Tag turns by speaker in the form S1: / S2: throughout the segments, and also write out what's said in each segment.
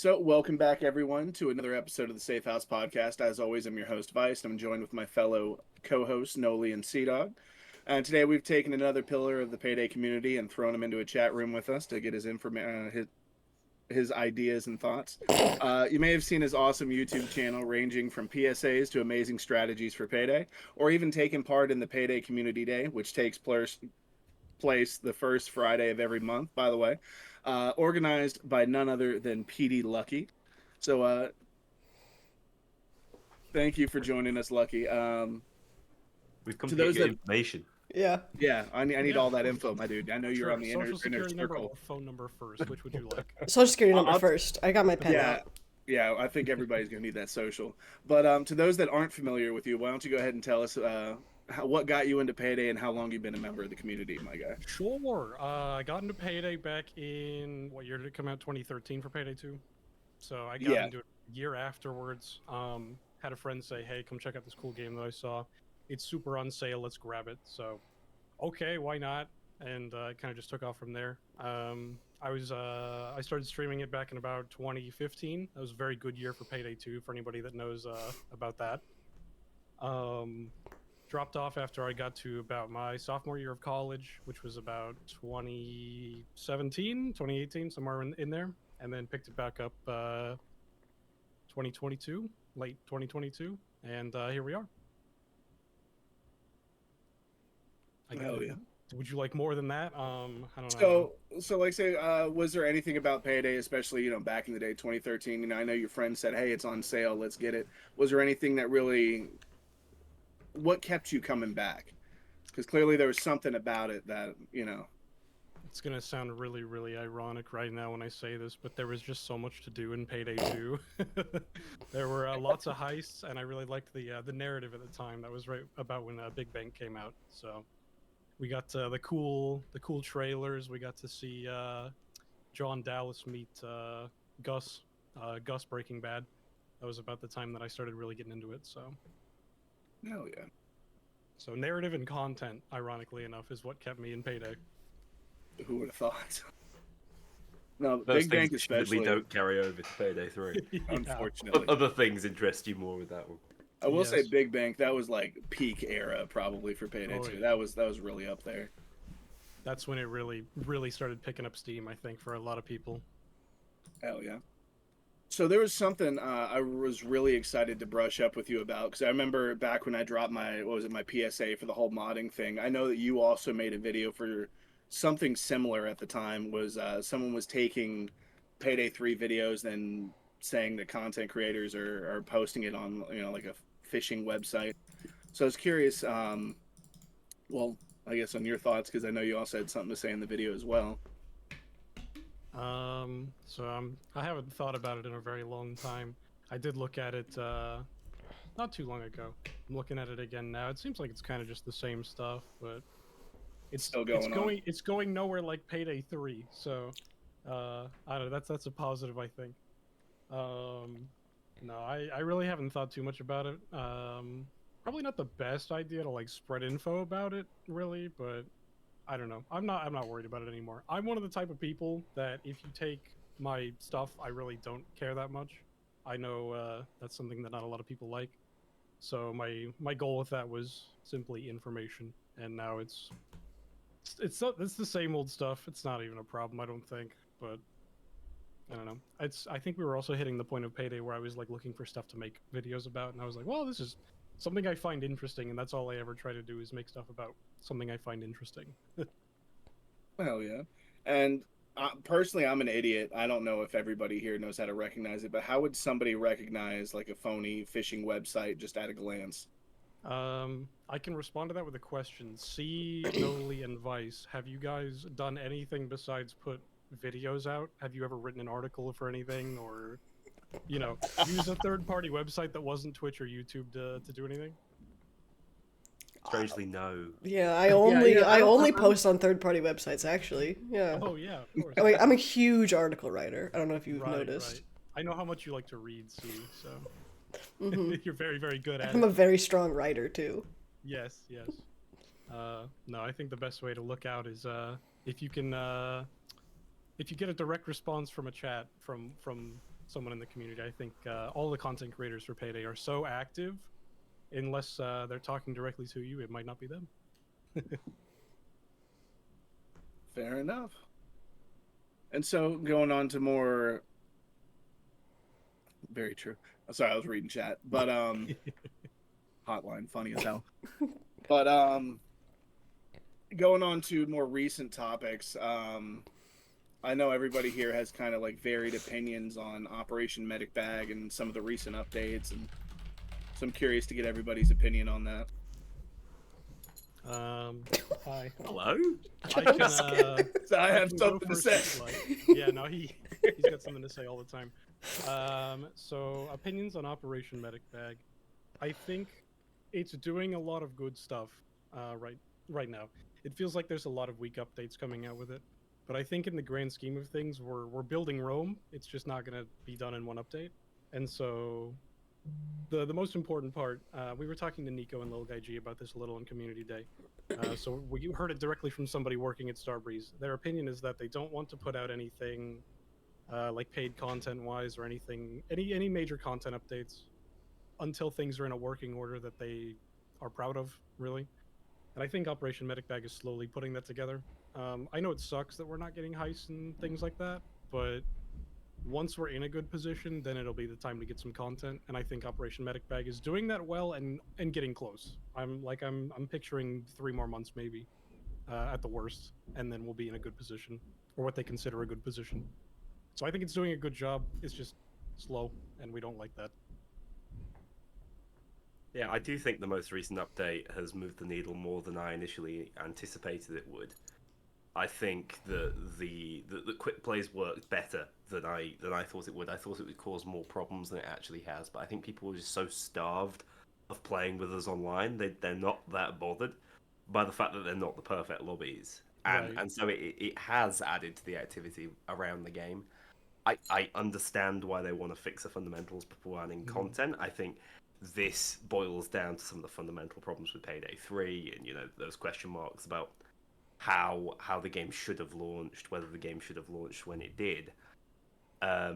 S1: So, welcome back, everyone, to another episode of the Safehouse Podcast. As always, I'm your host, Vice, and I'm joined with my fellow co-hosts, Noli and Sea-Dog. And today we've taken another pillar of the Payday community and thrown him into a chat room with us to get his ideas and thoughts. You may have seen his awesome YouTube channel ranging from PSAs to amazing strategies for Payday, or even taken part in the Payday Community Day, which takes place the first Friday of every month, by the way, organized by none other than PDLucky. So, thank you for joining us, Lucky.
S2: We've come
S1: To
S2: to get
S1: those
S2: your
S1: that,
S2: information.
S3: Yeah.
S1: yeah, I need
S4: Yeah,
S1: all
S4: of
S1: that
S4: course.
S1: info, my dude. I know you're
S4: Sure.
S1: on the
S4: Social
S1: inner
S4: security number
S1: circle.
S4: or phone number first? Which would you like?
S3: Social security number
S1: I'll-
S3: first. I got my pen
S1: Yeah,
S3: out.
S1: yeah, I think everybody's gonna need that social. But to those that aren't familiar with you, why don't you go ahead and tell us what got you into Payday and how long you've been a member of the community, my guy?
S4: Sure. I got into Payday back in what year did it come out? 2013 for Payday 2. So I got
S1: Yeah.
S4: into it a year afterwards. Had a friend say, "Hey, come check out this cool game that I saw. It's super on sale. Let's grab it." So, okay, why not? And it kind of just took off from there. I started streaming it back in about 2015. That was a very good year for Payday 2 for anybody that knows about that. Dropped off after I got to about my sophomore year of college, which was about 2017, 2018, somewhere in there, and then picked it back up 2022, late 2022, and here we are.
S1: Hell yeah.
S4: Would you like more than that? I don't
S1: So,
S4: know.
S1: like, say, was there anything about Payday, especially back in the day, 2013? I know your friend said, "Hey, it's on sale, let's get it." Was there anything that really, what kept you coming back? Because clearly there was something about it that
S4: It's gonna sound really, really ironic right now when I say this, but there was just so much to do in Payday 2. There were lots of heists, and I really liked the narrative at the time. That was right about when Big Bang came out. So we got the cool trailers. We got to see John Dallas meet Gus Breaking Bad. That was about the time that I started really getting into it. So
S1: Hell yeah.
S4: so narrative and content, ironically enough, is what kept me in Payday.
S1: Who would have thought? No,
S2: Those
S1: Big Bang
S2: things
S1: especially.
S2: definitely don't carry over to Payday 3.
S4: Yeah.
S1: Unfortunately,
S2: Other things interest you more with that one.
S1: I will say
S4: Yes.
S1: Big Bang. That was like peak era, probably for Payday
S4: Oh,
S1: 2.
S4: yeah.
S1: That was really up there.
S4: That's when it really started picking up steam, I think, for a lot of people.
S1: Hell yeah. So there was something I was really excited to brush up with you about, because I remember back when I dropped my my PSA for the whole modding thing. I know that you also made a video for something similar at the time. Was someone was taking Payday 3 videos and saying that content creators are posting it on like a phishing website. So I was curious. Well, I guess on your thoughts, because I know you also had something to say in the video as well.
S4: I haven't thought about it in a very long time. I did look at it not too long ago. I'm looking at it again now. It seems like it's kind of just the same stuff, but it's
S1: Still going on.
S4: It's going nowhere like Payday 3. So I don't know. That's a positive, I think. No, I really haven't thought too much about it. Probably not the best idea to like spread info about it, really, but I don't know. I'm not worried about it anymore. I'm one of the type of people that if you take my stuff, I really don't care that much. I know that's something that not a lot of people like. So my goal with that was simply information, and now it's the same old stuff. It's not even a problem, I don't think. But I don't know. I think we were also hitting the point of Payday where I was like looking for stuff to make videos about, and I was like, well, this is something I find interesting, and that's all I ever try to do is make stuff about something I find interesting.
S1: Hell yeah. And personally, I'm an idiot. I don't know if everybody here knows how to recognize it, but how would somebody recognize like a phony phishing website just at a glance?
S4: I can respond to that with a question. C, Noli, and Vice, have you guys done anything besides put videos out? Have you ever written an article for anything, or use a third-party website that wasn't Twitch or YouTube to do anything?
S2: Strangely, no.
S3: Yeah, I only
S1: I'm-
S3: post on third-party websites, actually. Yeah.
S4: Oh yeah, of course.
S3: I'm a huge article writer. I don't know if you've noticed.
S4: Right. I know how much you like to read, C. So
S3: Mhm.
S4: you're very, very good at
S3: I'm a
S4: it.
S3: very strong writer too.
S4: Yes. No, I think the best way to look out is if you get a direct response from a chat from someone in the community. I think all the content creators for Payday are so active, unless they're talking directly to you, it might not be them.
S1: Fair enough. And so going on to more. Very true. I'm sorry, I was reading chat, but hotline, funny as hell. But going on to more recent topics, I know everybody here has kind of like varied opinions on Operation Medic Bag and some of the recent updates, and so I'm curious to get everybody's opinion on that.
S4: Hi.
S2: Hello?
S4: I can,
S1: So I have something to say.
S4: Yeah, no, he's got something to say all the time. So opinions on Operation Medic Bag. I think it's doing a lot of good stuff right now. It feels like there's a lot of weak updates coming out with it, but I think in the grand scheme of things, we're building Rome. It's just not going to be done in one update, and so the most important part, we were talking to Nico and Lil Guy G about this a little on Community Day. So we heard it directly from somebody working at Starbreeze. Their opinion is that they don't want to put out anything like paid content wise or anything, any major content updates until things are in a working order that they are proud of, really. And I think Operation Medic Bag is slowly putting that together. I know it sucks that we're not getting heists and things like that, but once we're in a good position, then it'll be the time to get some content. And I think Operation Medic Bag is doing that well and getting close. I'm picturing 3 more months maybe, at the worst, and then we'll be in a good position, or what they consider a good position. So I think it's doing a good job. It's just slow, and we don't like that.
S2: Yeah, I do think the most recent update has moved the needle more than I initially anticipated it would. I think that the quick plays worked better than I thought it would. I thought it would cause more problems than it actually has, but I think people were just so starved of playing with us online, they're not that bothered by the fact that they're not the perfect lobbies. And so it has added to the activity around the game. I understand why they want to fix the fundamentals before adding content. I think this boils down to some of the fundamental problems with Payday 3 and, those question marks about how the game should have launched, whether the game should have launched when it did. I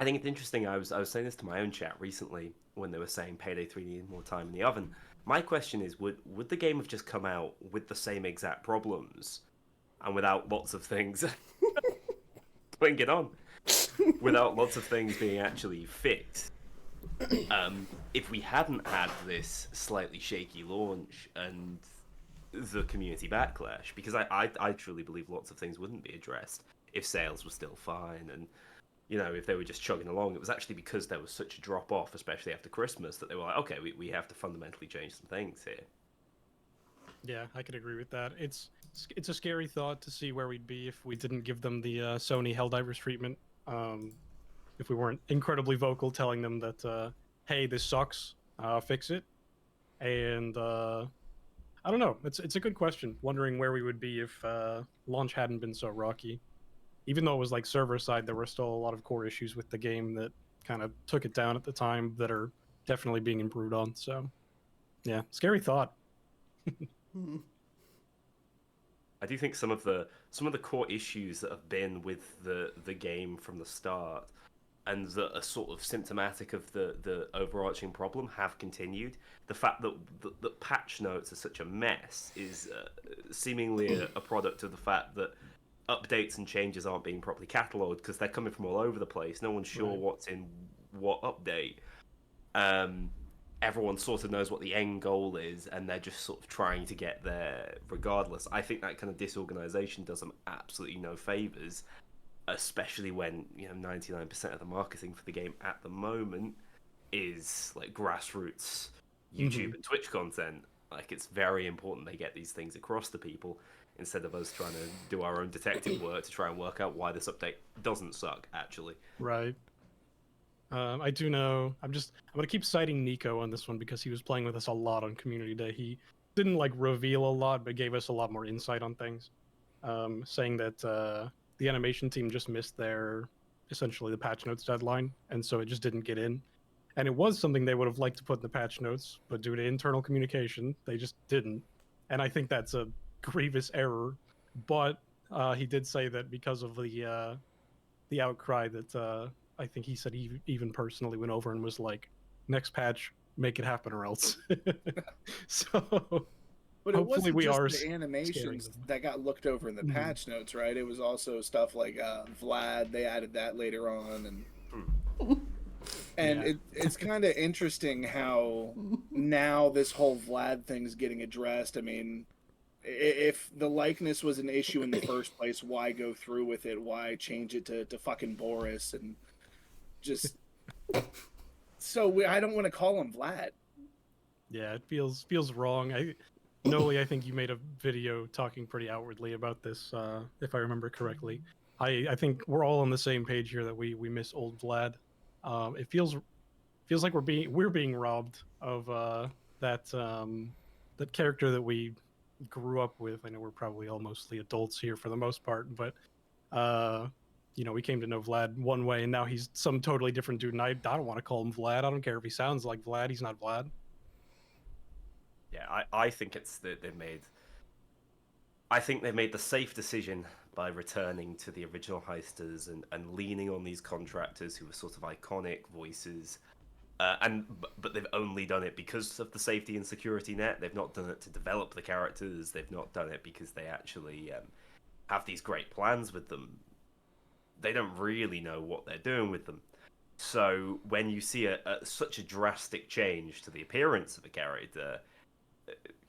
S2: think it's interesting. I was saying this to my own chat recently when they were saying Payday 3 needed more time in the oven. My question is, would the game have just come out with the same exact problems and without lots of things bring it on, without lots of things being actually fixed? If we hadn't had this slightly shaky launch and the community backlash, because I truly believe lots of things wouldn't be addressed if sales were still fine, and if they were just chugging along. It was actually because there was such a drop off, especially after Christmas, that they were like, okay, we have to fundamentally change some things here.
S4: Yeah, I could agree with that. It's a scary thought to see where we'd be if we didn't give them the Sony Helldivers treatment. If we weren't incredibly vocal telling them that, hey, this sucks, fix it. And I don't know. It's a good question. Wondering where we would be if launch hadn't been so rocky. Even though it was like server side, there were still a lot of core issues with the game that kind of took it down at the time that are definitely being improved on. So, yeah, scary thought.
S2: I do think some of the core issues that have been with the game from the start and that are sort of symptomatic of the overarching problem have continued. The fact that patch notes are such a mess is seemingly a product of the fact that updates and changes aren't being properly catalogued because they're coming from all over the place. No one's sure what's in what update. Everyone sort of knows what the end goal is, and they're just sort of trying to get there regardless. I think that kind of disorganization does them absolutely no favors, especially when 99% of the marketing for the game at the moment is like grassroots YouTube and Twitch content. Like, it's very important they get these things across to people instead of us trying to do our own detective work to try and work out why this update doesn't suck, actually.
S4: Right. I do know. I'm gonna keep citing Nico on this one because he was playing with us a lot on Community Day. He didn't reveal a lot, but gave us a lot more insight on things. Saying that the animation team just missed essentially the patch notes deadline, and so it just didn't get in. And it was something they would have liked to put in the patch notes, but due to internal communication, they just didn't. And I think that's a grievous error. But he did say that because of the outcry that I think he said he even personally went over and was like, "Next patch, make it happen or else." So
S1: But it
S4: hopefully
S1: wasn't
S4: we
S1: just
S4: are
S1: the
S4: scaring
S1: animations
S4: them.
S1: that got looked over in the
S4: Mhm.
S1: patch notes, right? It was also stuff like Vlad. They added that later on, and
S4: Yeah.
S1: it's kind of interesting how now this whole Vlad thing's getting addressed. I mean, if the likeness was an issue in the first place, why go through with it? Why change it to fucking Boris? And just I don't want to call him Vlad.
S4: Yeah, it feels wrong. Noli, I think you made a video talking pretty outwardly about this, if I remember correctly. I think we're all on the same page here that we miss old Vlad. It feels like we're being robbed of that character that we grew up with. I know we're probably all mostly adults here for the most part, but we came to know Vlad one way, and now he's some totally different dude. And I don't want to call him Vlad. I don't care if he sounds like Vlad. He's not Vlad.
S2: Yeah, I think it's that they've made. I think they made the safe decision by returning to the original heisters and leaning on these contractors who were sort of iconic voices. But they've only done it because of the safety and security net. They've not done it to develop the characters. They've not done it because they actually have these great plans with them. They don't really know what they're doing with them. So when you see such a drastic change to the appearance of a character,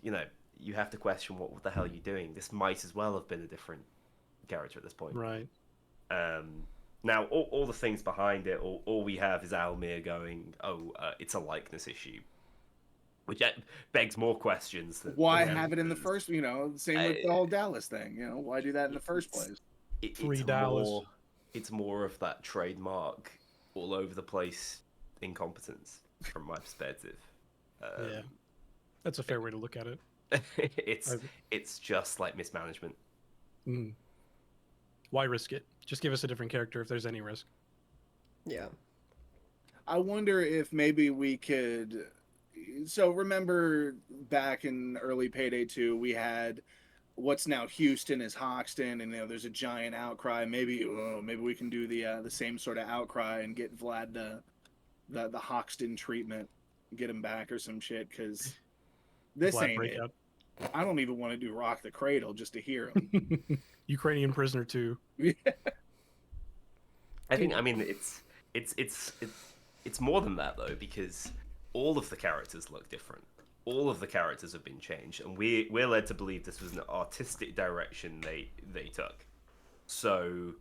S2: you have to question what the hell you're doing. This might as well have been a different character at this point.
S4: Right.
S2: Now, all the things behind it, all we have is Almir going, it's a likeness issue. Which begs more questions.
S1: Why have it in the first, same with the whole Dallas thing, why do that in the first place?
S4: Free Dallas.
S2: It's more of that trademark, all over the place incompetence, from my perspective.
S4: Yeah. That's a fair way to look at it.
S2: It's just like mismanagement.
S4: Mm. Why risk it? Just give us a different character if there's any risk.
S3: Yeah.
S1: I wonder if maybe we could. So remember back in early Payday 2, we had what's now Houston is Hoxton, and there's a giant outcry. Maybe we can do the same sort of outcry and get Vlad the Hoxton treatment, get him back or some shit, because this
S4: Vlad
S1: ain't
S4: breakout.
S1: it. I don't even want to do Rock the Cradle just to hear him.
S4: Ukrainian prisoner 2.
S2: I mean it's more than that though, because all of the characters look different. All of the characters have been changed, and we're led to believe this was an artistic direction they took. So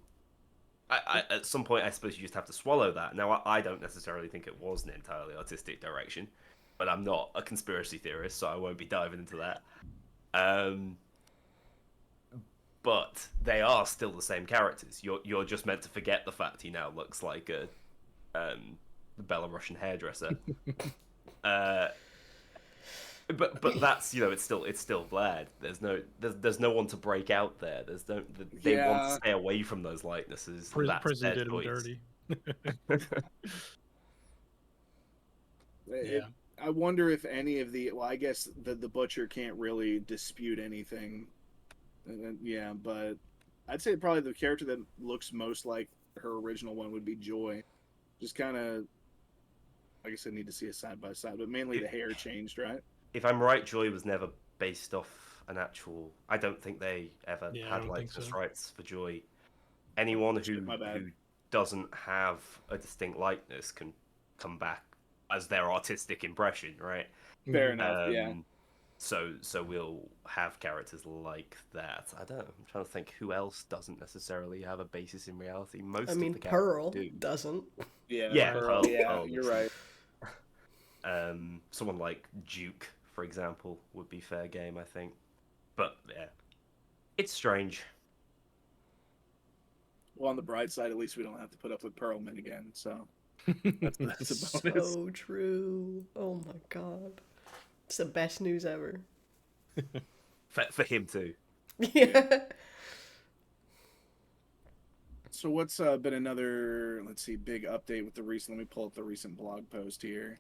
S2: I at some point I suppose you just have to swallow that. Now I don't necessarily think it was an entirely artistic direction, but I'm not a conspiracy theorist, so I won't be diving into that. But they are still the same characters. You're just meant to forget the fact he now looks like a Belarusian hairdresser. But that's it's still Vlad. There's no one to break out there. They want to stay away from those likenesses.
S4: Prison did him dirty.
S1: Yeah. I wonder if any of I guess the butcher can't really dispute anything. Yeah, but I'd say probably the character that looks most like her original one would be Joy. Just kind of, I guess I need to see it side by side, but mainly the hair changed, right?
S2: If I'm right, Joy was never based off an actual. I don't think they ever had likeness rights for Joy. Anyone who doesn't have a distinct likeness can come back as their artistic impression, right?
S1: Fair enough. Yeah.
S2: So we'll have characters like that. I'm trying to think who else doesn't necessarily have a basis in reality. Most of the characters
S3: Pearl
S2: do.
S3: doesn't.
S1: Yeah, Pearl,
S2: Pearl
S1: you're right.
S2: Someone like Duke, for example, would be fair game, I think. But yeah, it's strange.
S1: Well, on the bright side, at least we don't have to put up with Pearlman again. So that's a bonus.
S3: So true. Oh my god, it's the best news ever.
S2: For him too.
S3: Yeah.
S1: So what's been another, let's see, big update with the recent? Let me pull up the recent blog post here.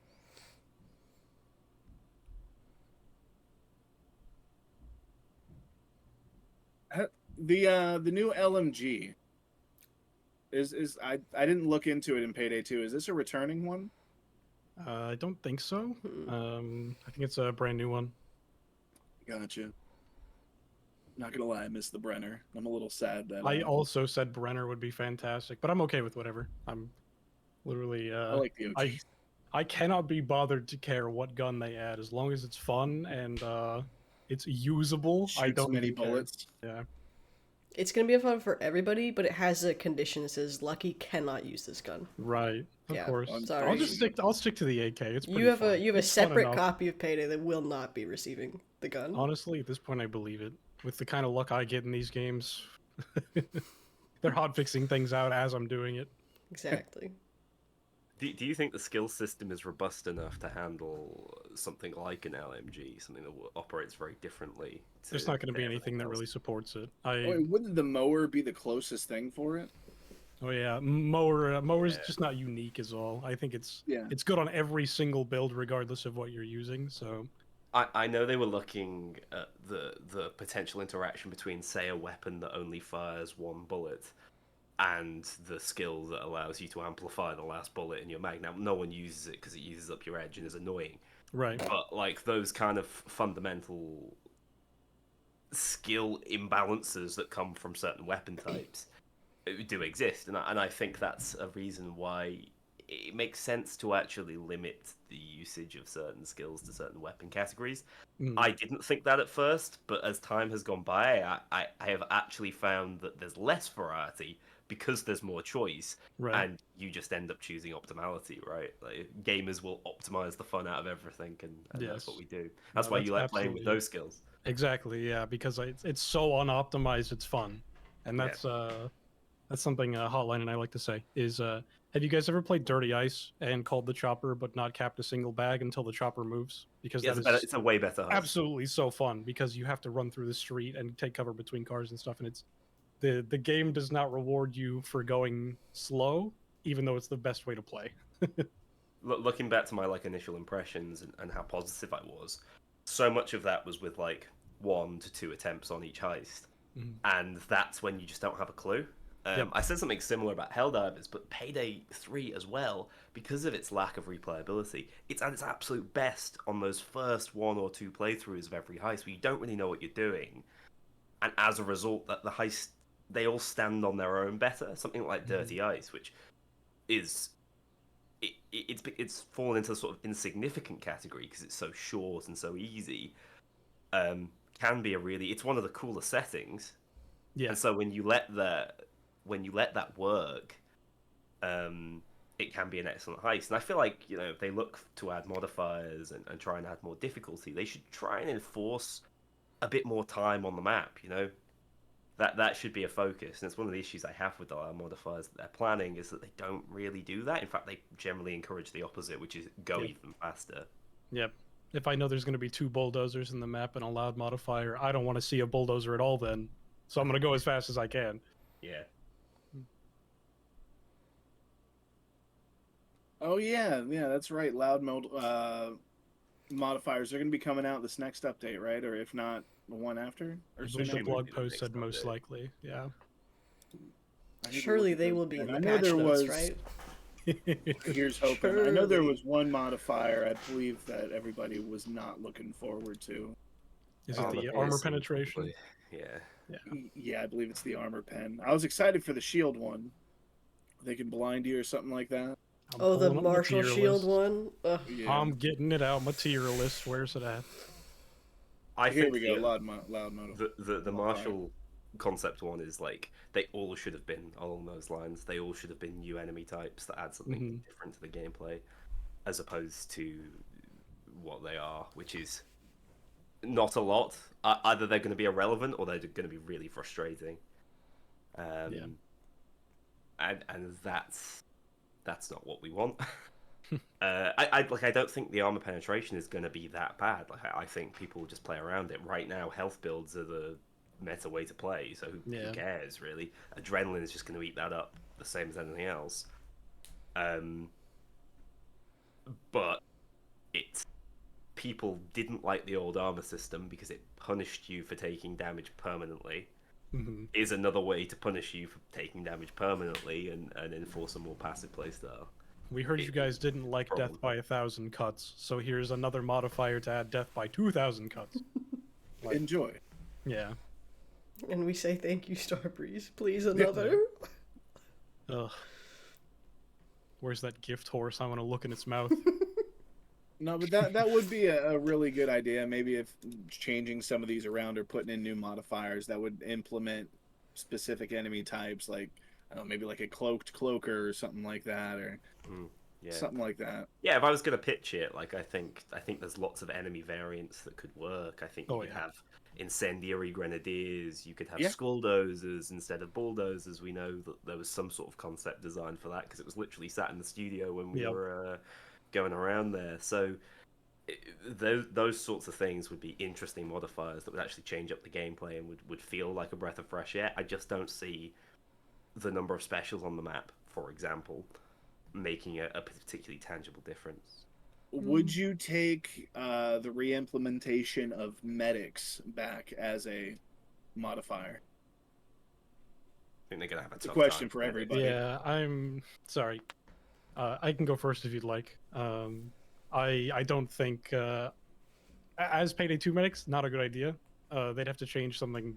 S1: The new LMG I didn't look into it in Payday 2. Is this a returning one?
S4: I don't think so.
S3: Hmm.
S4: I think it's a brand new one.
S1: Gotcha. Not gonna lie, I missed the Brenner. I'm a little sad that
S4: I also said Brenner would be fantastic, but I'm okay with whatever. I'm literally
S1: I like the OG.
S4: I cannot be bothered to care what gun they add as long as it's fun and it's usable. I
S1: Shoots
S4: don't
S1: many
S4: even care.
S1: bullets.
S4: Yeah.
S3: It's gonna be fun for everybody, but it has a condition that says Lucky cannot use this gun.
S4: Right. Of
S3: Yeah,
S4: course.
S3: sorry.
S4: I'll stick to the AK. It's pretty
S3: You have
S4: fun.
S3: a
S4: It's fun
S3: separate
S4: enough.
S3: copy of Payday that will not be receiving the gun.
S4: Honestly, at this point, I believe it. With the kind of luck I get in these games, they're hotfixing things out as I'm doing it.
S3: Exactly.
S2: Do you think the skill system is robust enough to handle something like an LMG, something that operates very differently?
S4: There's not going to be
S2: everything
S4: anything that
S2: else?
S4: really supports it.
S1: Wait, wouldn't the mower be the closest thing for it?
S4: Oh yeah, mower's
S2: Yeah.
S4: just not unique is all. I think it's
S1: Yeah.
S4: it's good on every single build regardless of what you're using. So
S2: I know they were looking at the potential interaction between, say, a weapon that only fires one bullet and the skill that allows you to amplify the last bullet in your mag. Now, no one uses it because it uses up your edge and is annoying.
S4: right.
S2: But like those kind of fundamental skill imbalances that come from certain weapon types do exist, and I think that's a reason why it makes sense to actually limit the usage of certain skills to certain weapon categories.
S4: Mm.
S2: I didn't think that at first, but as time has gone by, I have actually found that there's less variety because there's more choice,
S4: Right.
S2: and you just end up choosing optimality, right? Like, gamers will optimize the fun out of everything, and that's what
S4: Yes.
S2: we do. That's
S4: No,
S2: why
S4: that's
S2: you like playing with
S4: absolutely-
S2: those skills.
S4: Exactly. Yeah, because it's so unoptimized, it's fun, and
S2: Yeah.
S4: that's something Hotline and I like to say is have you guys ever played Dirty Ice and called the chopper but not capped a single bag until the chopper moves? Because
S2: Yeah,
S4: that is
S2: it's a way better heist.
S4: absolutely so fun because you have to run through the street and take cover between cars and stuff, and it's the game does not reward you for going slow, even though it's the best way to play.
S2: Looking back to my like initial impressions and how positive I was, so much of that was with like 1 to 2 attempts on each heist, and that's when you just don't have a clue.
S4: Yep.
S2: I said something similar about Helldivers, but Payday 3 as well, because of its lack of replayability, it's at its absolute best on those first 1 or 2 playthroughs of every heist where you don't really know what you're doing, and as a result, that the heist, they all stand on their own better. Something like Dirty Ice, which is it's fallen into the sort of insignificant category because it's so short and so easy. Can be it's one of the cooler settings.
S4: Yeah.
S2: And so when you let that work, it can be an excellent heist. And I feel like, if they look to add modifiers and try and add more difficulty, they should try and enforce a bit more time on the map. That should be a focus. And it's one of the issues I have with the modifiers that they're planning is that they don't really do that. In fact, they generally encourage the opposite, which is go even faster.
S4: Yep. If I know there's going to be 2 bulldozers in the map and a loud modifier, I don't want to see a bulldozer at all then. So I'm going to go as fast as I can.
S2: Yeah.
S1: Oh yeah, that's right. Modifiers are going to be coming out this next update, right? Or if not, the one after? Or
S4: I believe the
S2: Shame
S4: blog
S2: would be the
S4: post
S2: next
S4: said most
S2: update.
S4: likely. Yeah.
S1: I need to
S3: Surely
S1: look at
S3: they
S1: those
S3: will be in
S1: again.
S3: the
S1: I know
S3: patch
S1: there
S3: notes,
S1: was.
S3: right?
S1: Here's hoping. I know there
S3: Surely.
S1: was one modifier I believe that everybody was not looking forward to.
S4: Is it the armor penetration?
S2: Yeah.
S1: Yeah, I believe it's the armor pen. I was excited for the shield one. They can blind you or something like that.
S4: I'm
S3: Oh, the
S4: pulling up my
S3: Marshall
S4: tier
S3: Shield
S4: list.
S3: one. Ugh.
S1: Yeah.
S4: I'm getting it out. My tier list. Where's it at?
S2: I
S1: Here
S2: think
S1: we go. Loud modifier.
S2: the Marshall concept one is like they all should have been along those lines. They all should have been new enemy types that add something different to the gameplay, as opposed to what they are, which is not a lot. Either they're going to be irrelevant or they're going to be really frustrating. And that's not what we want. I don't think the armor penetration is going to be that bad. Like I think people will just play around it. Right now, health builds are the meta way to play. So who cares really? Adrenaline is just going to eat that up the same as anything else. But people didn't like the old armor system because it punished you for taking damage permanently. is another way to punish you for taking damage permanently and enforce a more passive playstyle.
S4: We heard you guys didn't like death by 1,000 cuts, so here's another modifier to add death by 2,000 cuts.
S1: Enjoy.
S4: Yeah.
S3: And we say thank you, Starbreeze. Please, another.
S4: Ugh. Where's that gift horse? I want to look in its mouth.
S1: No, but that would be a really good idea. Maybe if changing some of these around or putting in new modifiers that would implement specific enemy types, like I don't know, maybe like a cloaked cloaker or something like that, or something like that.
S2: Yeah, if I was gonna pitch it, like I think there's lots of enemy variants that could work. I think you could have incendiary grenadiers. You could have skulldozers instead of bulldozers. We know that there was some sort of concept design for that because it was literally sat in the studio when we were going around there. So those sorts of things would be interesting modifiers that would actually change up the gameplay and would feel like a breath of fresh air. I just don't see the number of specials on the map, for example, making a particularly tangible difference.
S1: Would you take the re-implementation of medics back as a modifier?
S2: I think they're gonna have a tough
S1: question
S2: time
S1: for
S2: with it.
S1: everybody.
S4: Yeah, I'm sorry. I can go first if you'd like. I don't think as Payday 2 medics, not a good idea. They'd have to change something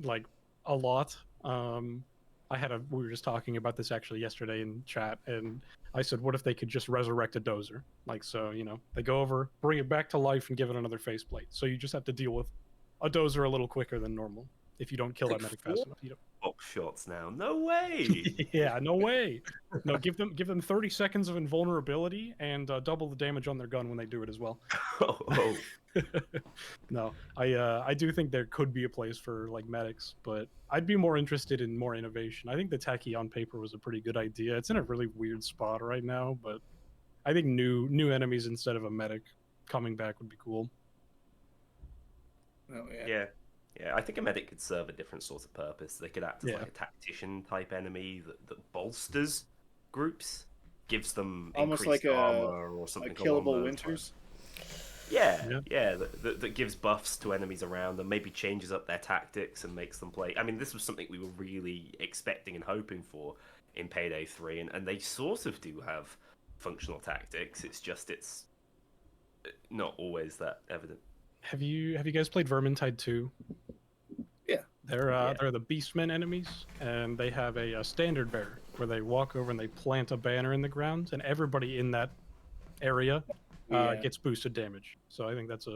S4: like a lot. We were just talking about this actually yesterday in chat, and I said, what if they could just resurrect a dozer? Like, so, you know, they go over, bring it back to life, and give it another faceplate. So you just have to deal with a dozer a little quicker than normal if you don't kill that medic fast enough. You don't...
S2: Box shots now. No way.
S4: Yeah, no way. No, give them 30 seconds of invulnerability and double the damage on their gun when they do it as well.
S2: Oh.
S4: No, I do think there could be a place for like medics, but I'd be more interested in more innovation. I think the techie on paper was a pretty good idea. It's in a really weird spot right now, but I think new enemies instead of a medic coming back would be cool.
S1: Oh
S2: Yeah, I think a medic could serve a different sort of purpose. They could act as like a tactician type enemy that bolsters groups, gives them
S1: almost
S2: increased
S1: like
S2: armor or something.
S1: a killable Winters.
S2: That gives buffs to enemies around them, maybe changes up their tactics and makes them play. I mean, this was something we were really expecting and hoping for in Payday 3, and they sort of do have functional tactics. It's not always that evident.
S4: Have you guys played Vermintide 2?
S1: Yeah.
S4: They're the Beastmen enemies, and they have a standard bearer where they walk over and they plant a banner in the ground, and everybody in that area gets boosted damage. So I think that's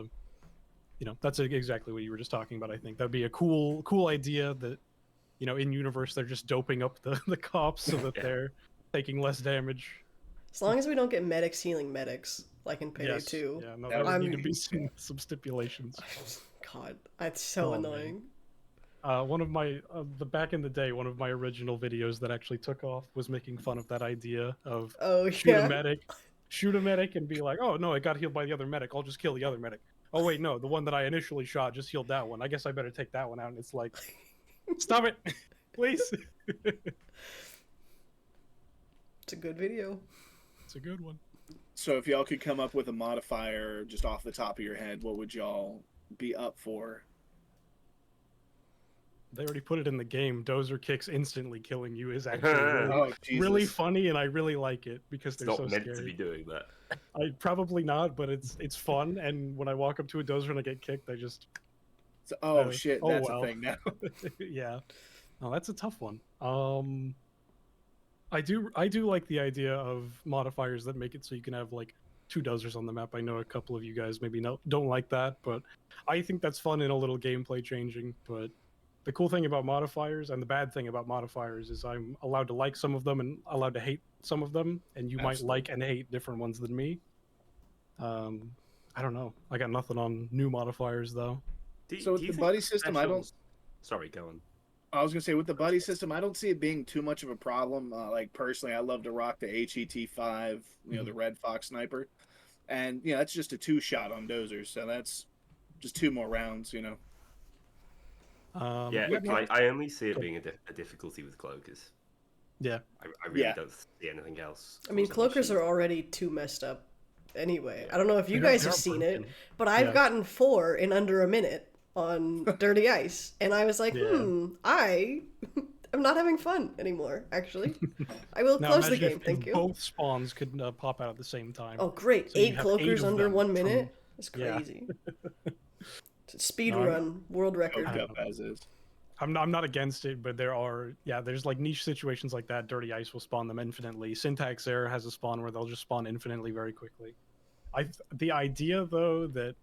S4: exactly what you were just talking about. I think that'd be a cool idea that, you know, in universe they're just doping up the cops so that they're taking less damage.
S3: As long as we don't get medics healing medics, like in Payday 2.
S4: Yeah, no, there would need to be some stipulations.
S3: God, that's so annoying.
S4: One of my back in the day, one of my original videos that actually took off was making fun of that idea of shoot a medic and be like, oh no, I got healed by the other medic, I'll just kill the other medic. Oh wait, no, the one that I initially shot just healed that one. I guess I better take that one out. And it's like, stop it, please.
S3: It's a good video.
S4: It's a good one.
S1: So if y'all could come up with a modifier just off the top of your head, what would y'all be up for?
S4: They already put it in the game. Dozer kicks instantly killing you is actually really funny, and I really like it because they're so scary.
S2: It's not meant to be doing that.
S4: I probably not, but it's fun. And when I walk up to a dozer and I get kicked, I just
S1: shit, that's a thing now.
S4: Yeah, oh, that's a tough one. I do like the idea of modifiers that make it so you can have like 2 dozers on the map. I know a couple of you guys maybe don't like that, but I think that's fun and a little gameplay changing. But the cool thing about modifiers and the bad thing about modifiers is I'm allowed to like some of them and allowed to hate some of them, and you might like and hate different ones than me. I don't know. I got nothing on new modifiers though.
S1: So with the buddy system,
S2: Sorry, go on.
S1: I was gonna say with the buddy system, I don't see it being too much of a problem. Like personally, I love to rock the HET5, you know, the Red Fox sniper, and you know that's just a 2-shot on dozers, so that's just 2 more rounds, you know.
S2: I only see it being a difficulty with cloakers.
S4: Yeah,
S2: I really don't see anything else.
S3: I mean, cloakers are already too messed up anyway. I don't know if you guys have seen it, but I've gotten 4 in under a minute. on Dirty Ice, and I was like, I am not having fun anymore, actually. I will
S4: Now,
S3: close the
S4: imagine
S3: game,
S4: if
S3: thank you.
S4: Both spawns could pop out at the same time.
S3: Oh, great.
S4: So you
S3: 8
S4: have
S3: cloakers
S4: 8 of
S3: under
S4: them
S3: 1 minute?
S4: from-
S3: That's
S4: Yeah.
S3: crazy. Speed
S4: No,
S3: run, world record.
S1: Coked up as is.
S4: I'm not against it, but there's like niche situations like that. Dirty Ice will spawn them infinitely. Syntax Error has a spawn where they'll just spawn infinitely very quickly. The idea though that,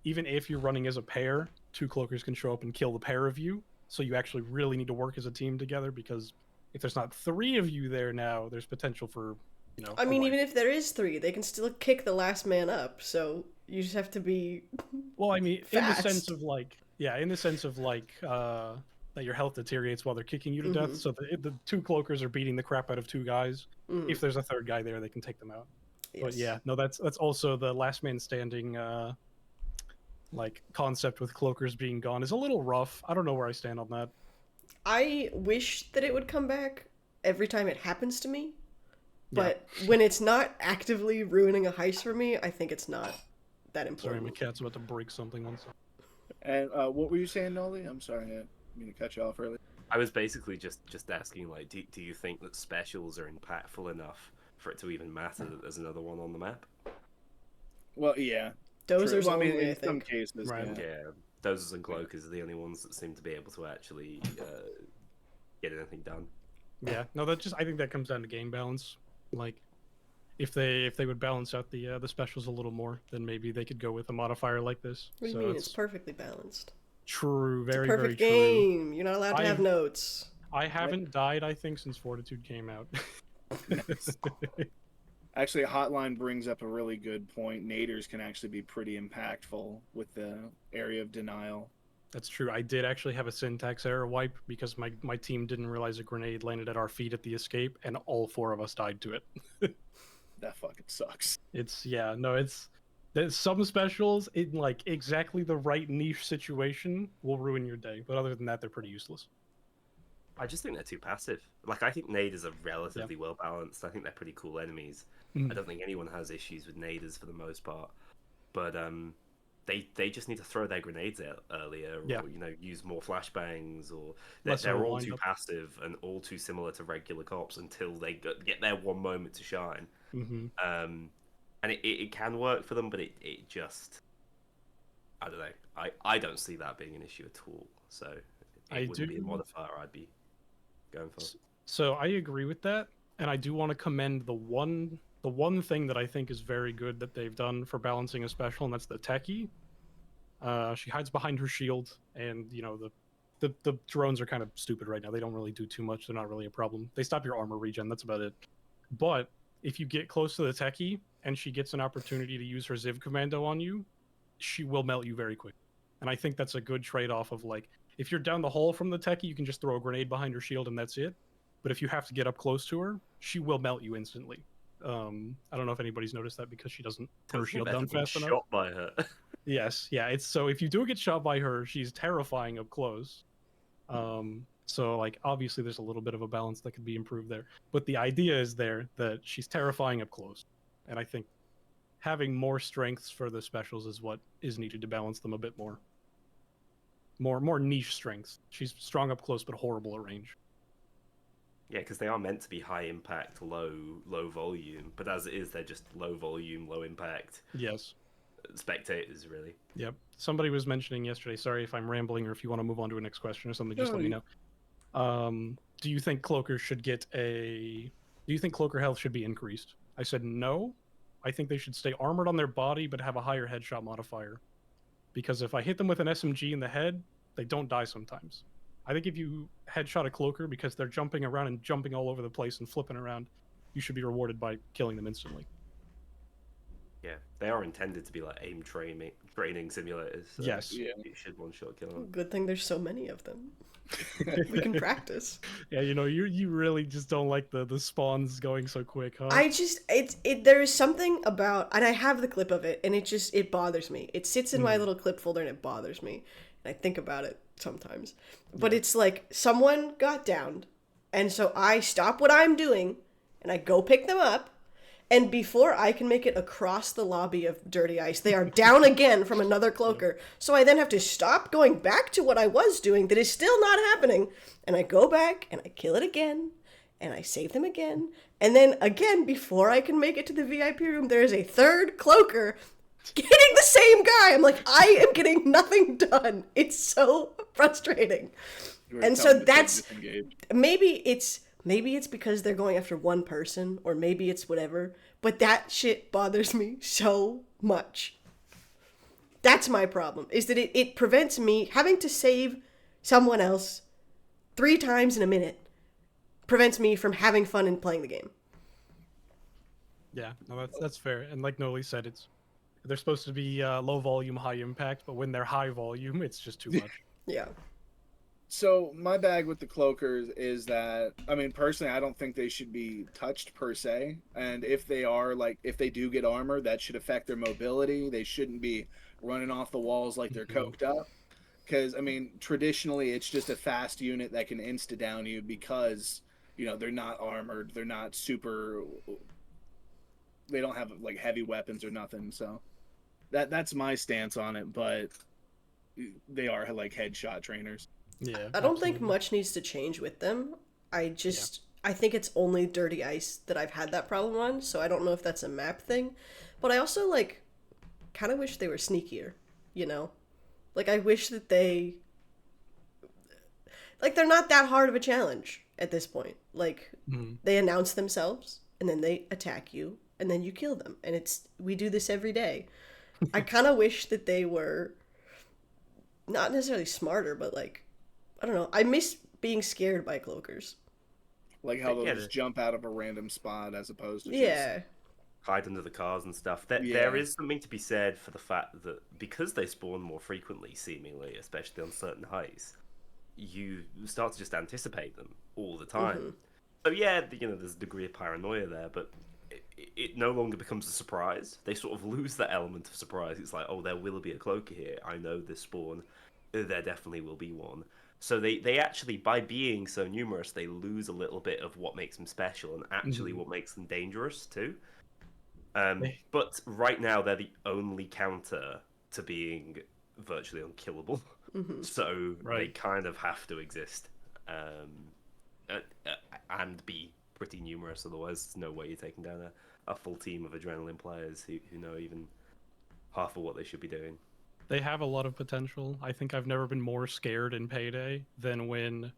S4: even if you're running as a pair, 2 cloakers can show up and kill the pair of you. So you actually really need to work as a team together, because if there's not 3 of you there now, there's potential for,
S3: I mean, even if there is 3, they can still kick the last man up. So you just have to be.
S4: Well, I mean,
S3: fast.
S4: in the sense of like, that your health deteriorates while they're kicking you to death. So the 2 cloakers are beating the crap out of 2 guys. If there's a 3rd guy there, they can take them out.
S3: Yes.
S4: But yeah, no, that's also the last man standing like concept with cloakers being gone is a little rough. I don't know where I stand on that.
S3: I wish that it would come back every time it happens to me. But when it's not actively ruining a heist for me, I think it's not that
S4: Sorry,
S3: important.
S4: my cat's about to break something on something.
S1: And what were you saying, Noli? I'm sorry, I didn't mean to cut you off earlier.
S2: I was basically just asking, like, do you think that specials are impactful enough for it to even matter that there's another one on the map?
S1: Well, yeah.
S3: Dozers
S1: Well, I mean,
S3: only, I
S1: in some
S3: think.
S1: cases,
S4: Right.
S1: yeah.
S2: Yeah, dozers and cloakers are the only ones that seem to be able to actually get anything done.
S4: Yeah, no, I think that comes down to game balance. Like, if they would balance out the specials a little more, then maybe they could go with a modifier like this.
S3: What do you mean? It's perfectly balanced.
S4: True, very,
S3: It's a perfect
S4: very true.
S3: game. You're not allowed to have notes.
S4: I haven't died, I think, since Fortitude came out.
S1: Actually, Hotline brings up a really good point. Naders can actually be pretty impactful with the area of denial.
S4: That's true. I did actually have a syntax error wipe because my team didn't realize a grenade landed at our feet at the escape, and all 4 of us died to it.
S1: That fucking sucks.
S4: There's some specials in like exactly the right niche situation will ruin your day, but other than that, they're pretty useless.
S2: I just think they're too passive. Like, I think naders are relatively well balanced. I think they're pretty cool enemies. I don't think anyone has issues with naders for the most part, but they just need to throw their grenades out earlier, or use more flashbangs, or they're all too passive and all too similar to regular cops until they get their one moment to shine. And it can work for them, but it just, I don't know. I don't see that being an issue at all. So it wouldn't be a modifier I'd be going for.
S4: So I agree with that, and I do want to commend the one thing that I think is very good that they've done for balancing a special, and that's the techie. She hides behind her shield, and the drones are kind of stupid right now. They don't really do too much. They're not really a problem. They stop your armor regen. That's about it. But if you get close to the techie and she gets an opportunity to use her Ziv commando on you, she will melt you very quick. And I think that's a good trade-off of, like, if you're down the hole from the techie, you can just throw a grenade behind her shield and that's it. But if you have to get up close to her, she will melt you instantly. I don't know if anybody's noticed that because she doesn't put her shield down fast enough.
S2: Shot by her.
S4: Yes, yeah. It's so if you do get shot by her, she's terrifying up close. So like obviously there's a little bit of a balance that could be improved there, but the idea is there that she's terrifying up close, and I think having more strengths for the specials is what is needed to balance them a bit more. More niche strengths. She's strong up close but horrible at range.
S2: Yeah, because they are meant to be high impact, low volume, but as it is, they're just low volume, low impact.
S4: Yes.
S2: Spectators, really.
S4: Yep. Somebody was mentioning yesterday, sorry if I'm rambling or if you want to move on to a next question or something, just let me know. Do you think cloakers should get do you think cloaker health should be increased? I said no. I think they should stay armored on their body but have a higher headshot modifier. Because if I hit them with an SMG in the head, they don't die sometimes. I think if you headshot a cloaker because they're jumping around and jumping all over the place and flipping around, you should be rewarded by killing them instantly.
S2: Yeah, they are intended to be like aim training simulators. So
S4: yes.
S2: You should one-shot kill them.
S3: Good thing there's so many of them. We can practice.
S4: Yeah, you really just don't like the spawns going so quick, huh?
S3: There is something about, and I have the clip of it, and it bothers me. It sits in my little clip folder and it bothers me. And I think about it sometimes. But it's like someone got downed, and so I stop what I'm doing and I go pick them up, And before I can make it across the lobby of Dirty Ice, they are down again from another cloaker. So I then have to stop going back to what I was doing that is still not happening. And I go back and I kill it again. And I save them again. And then again, before I can make it to the VIP room, there is a third cloaker hitting the same guy. I'm like, I am getting nothing done. It's so frustrating. And so that's maybe it's because they're going after one person, or maybe it's whatever, but that shit bothers me so much. That's my problem, is that it prevents me having to save someone else 3 times in a minute, prevents me from having fun and playing the game.
S4: Yeah, no, that's fair. And like Noli said, they're supposed to be low volume, high impact, but when they're high volume, it's just too much.
S3: Yeah.
S1: So my bag with the cloakers is that, I mean, personally, I don't think they should be touched per se. And if they are, like, if they do get armor, that should affect their mobility. They shouldn't be running off the walls like they're coked up. Because, I mean, traditionally, it's just a fast unit that can insta-down you because, you know, they're not armored. They're not super... They don't have, like, heavy weapons or nothing. So that's my stance on it. But they are, like, headshot trainers.
S4: Yeah,
S3: I don't think much needs to change with them. I think it's only Dirty Ice that I've had that problem on, so I don't know if that's a map thing. But I also, like, kind of wish they were sneakier, you know? Like, I wish that they... Like, they're not that hard of a challenge at this point. Like, they announce themselves, and then they attack you, and then you kill them. And we do this every day. I kind of wish that they were not necessarily smarter, but, like, I don't know. I miss being scared by cloakers.
S1: Like how they'll just jump out of a random spot as opposed to just
S2: hide under the cars and stuff. There is something to be said for the fact that because they spawn more frequently, seemingly, especially on certain heights, you start to just anticipate them all the time. So yeah, you know, there's a degree of paranoia there, but it no longer becomes a surprise. They sort of lose that element of surprise. It's like, oh, there will be a cloaker here. I know this spawn. There definitely will be one. So they actually, by being so numerous, they lose a little bit of what makes them special and actually what makes them dangerous too. But right now, they're the only counter to being virtually unkillable. So they kind of have to exist and be pretty numerous. Otherwise, there's no way you're taking down a full team of adrenaline players who know even half of what they should be doing.
S4: They have a lot of potential. I think I've never been more scared in Payday than when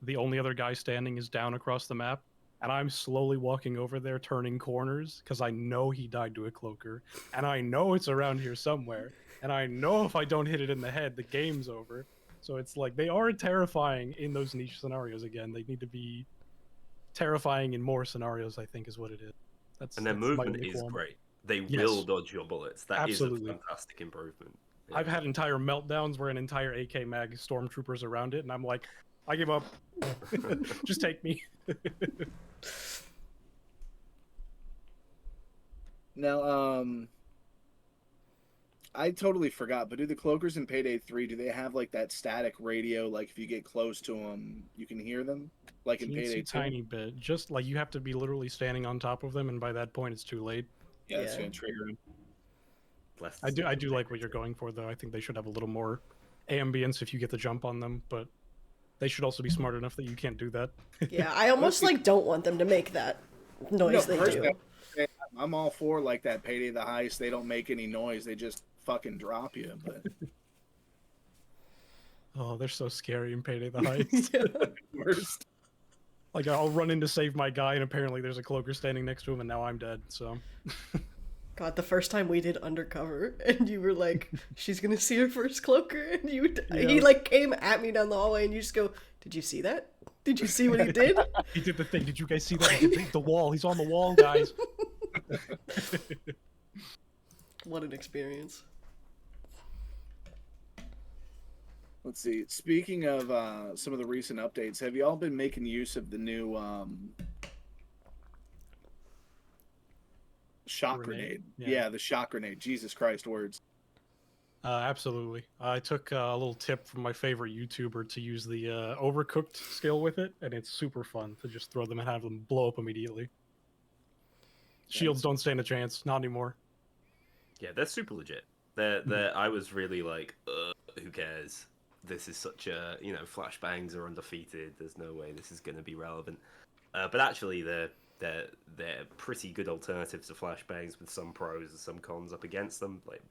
S4: the only other guy standing is down across the map, and I'm slowly walking over there, turning corners, because I know he died to a cloaker, and I know it's around here somewhere, and I know if I don't hit it in the head, the game's over. So it's like, they are terrifying in those niche scenarios again. They need to be terrifying in more scenarios, I think, is what it is.
S2: And their movement is great. They will dodge your bullets. That is a fantastic improvement. Yeah.
S4: I've had entire meltdowns where an entire AK mag stormtroopers around it, and I'm like, I give up. Just take me.
S1: Now, I totally forgot, but do the cloakers in Payday 3, do they have, like, that static radio, like, if you get close to them, you can hear them? Like in Payday 2?
S4: Tiny bit. Just, like, you have to be literally standing on top of them, and by that point, it's too late.
S1: Yeah, that's going to trigger them.
S4: I do like what you're going for, though. I think they should have a little more ambience if you get the jump on them, but they should also be smart enough that you can't do that.
S3: Yeah, I almost like don't want them to make that noise they do.
S1: I'm all for like that Payday the Heist. They don't make any noise. They just fucking drop you. But
S4: oh, they're so scary in Payday the Heist.
S1: Worst.
S4: Like, I'll run in to save my guy, and apparently there's a cloaker standing next to him, and now I'm dead, so...
S3: God, the first time we did Undercover, and you were like, she's gonna see her first cloaker, and he, like, came at me down the hallway, and you just go, did you see that? Did you see what he did?
S4: He did the thing. Did you guys see that? He did the wall. He's on the wall, guys.
S3: What an experience.
S1: Let's see. Speaking of some of the recent updates, have you all been making use of the new shock grenade? Yeah, the shock grenade. Jesus Christ, words.
S4: Absolutely. I took a little tip from my favorite YouTuber to use the overcooked skill with it, and it's super fun to just throw them and have them blow up immediately. Shields don't stand a chance, not anymore.
S2: Yeah, they're super legit. I was really like, who cares? This is such a, flashbangs are undefeated. There's no way this is going to be relevant. But actually, they're pretty good alternatives to flashbangs with some pros and some cons up against them. Like,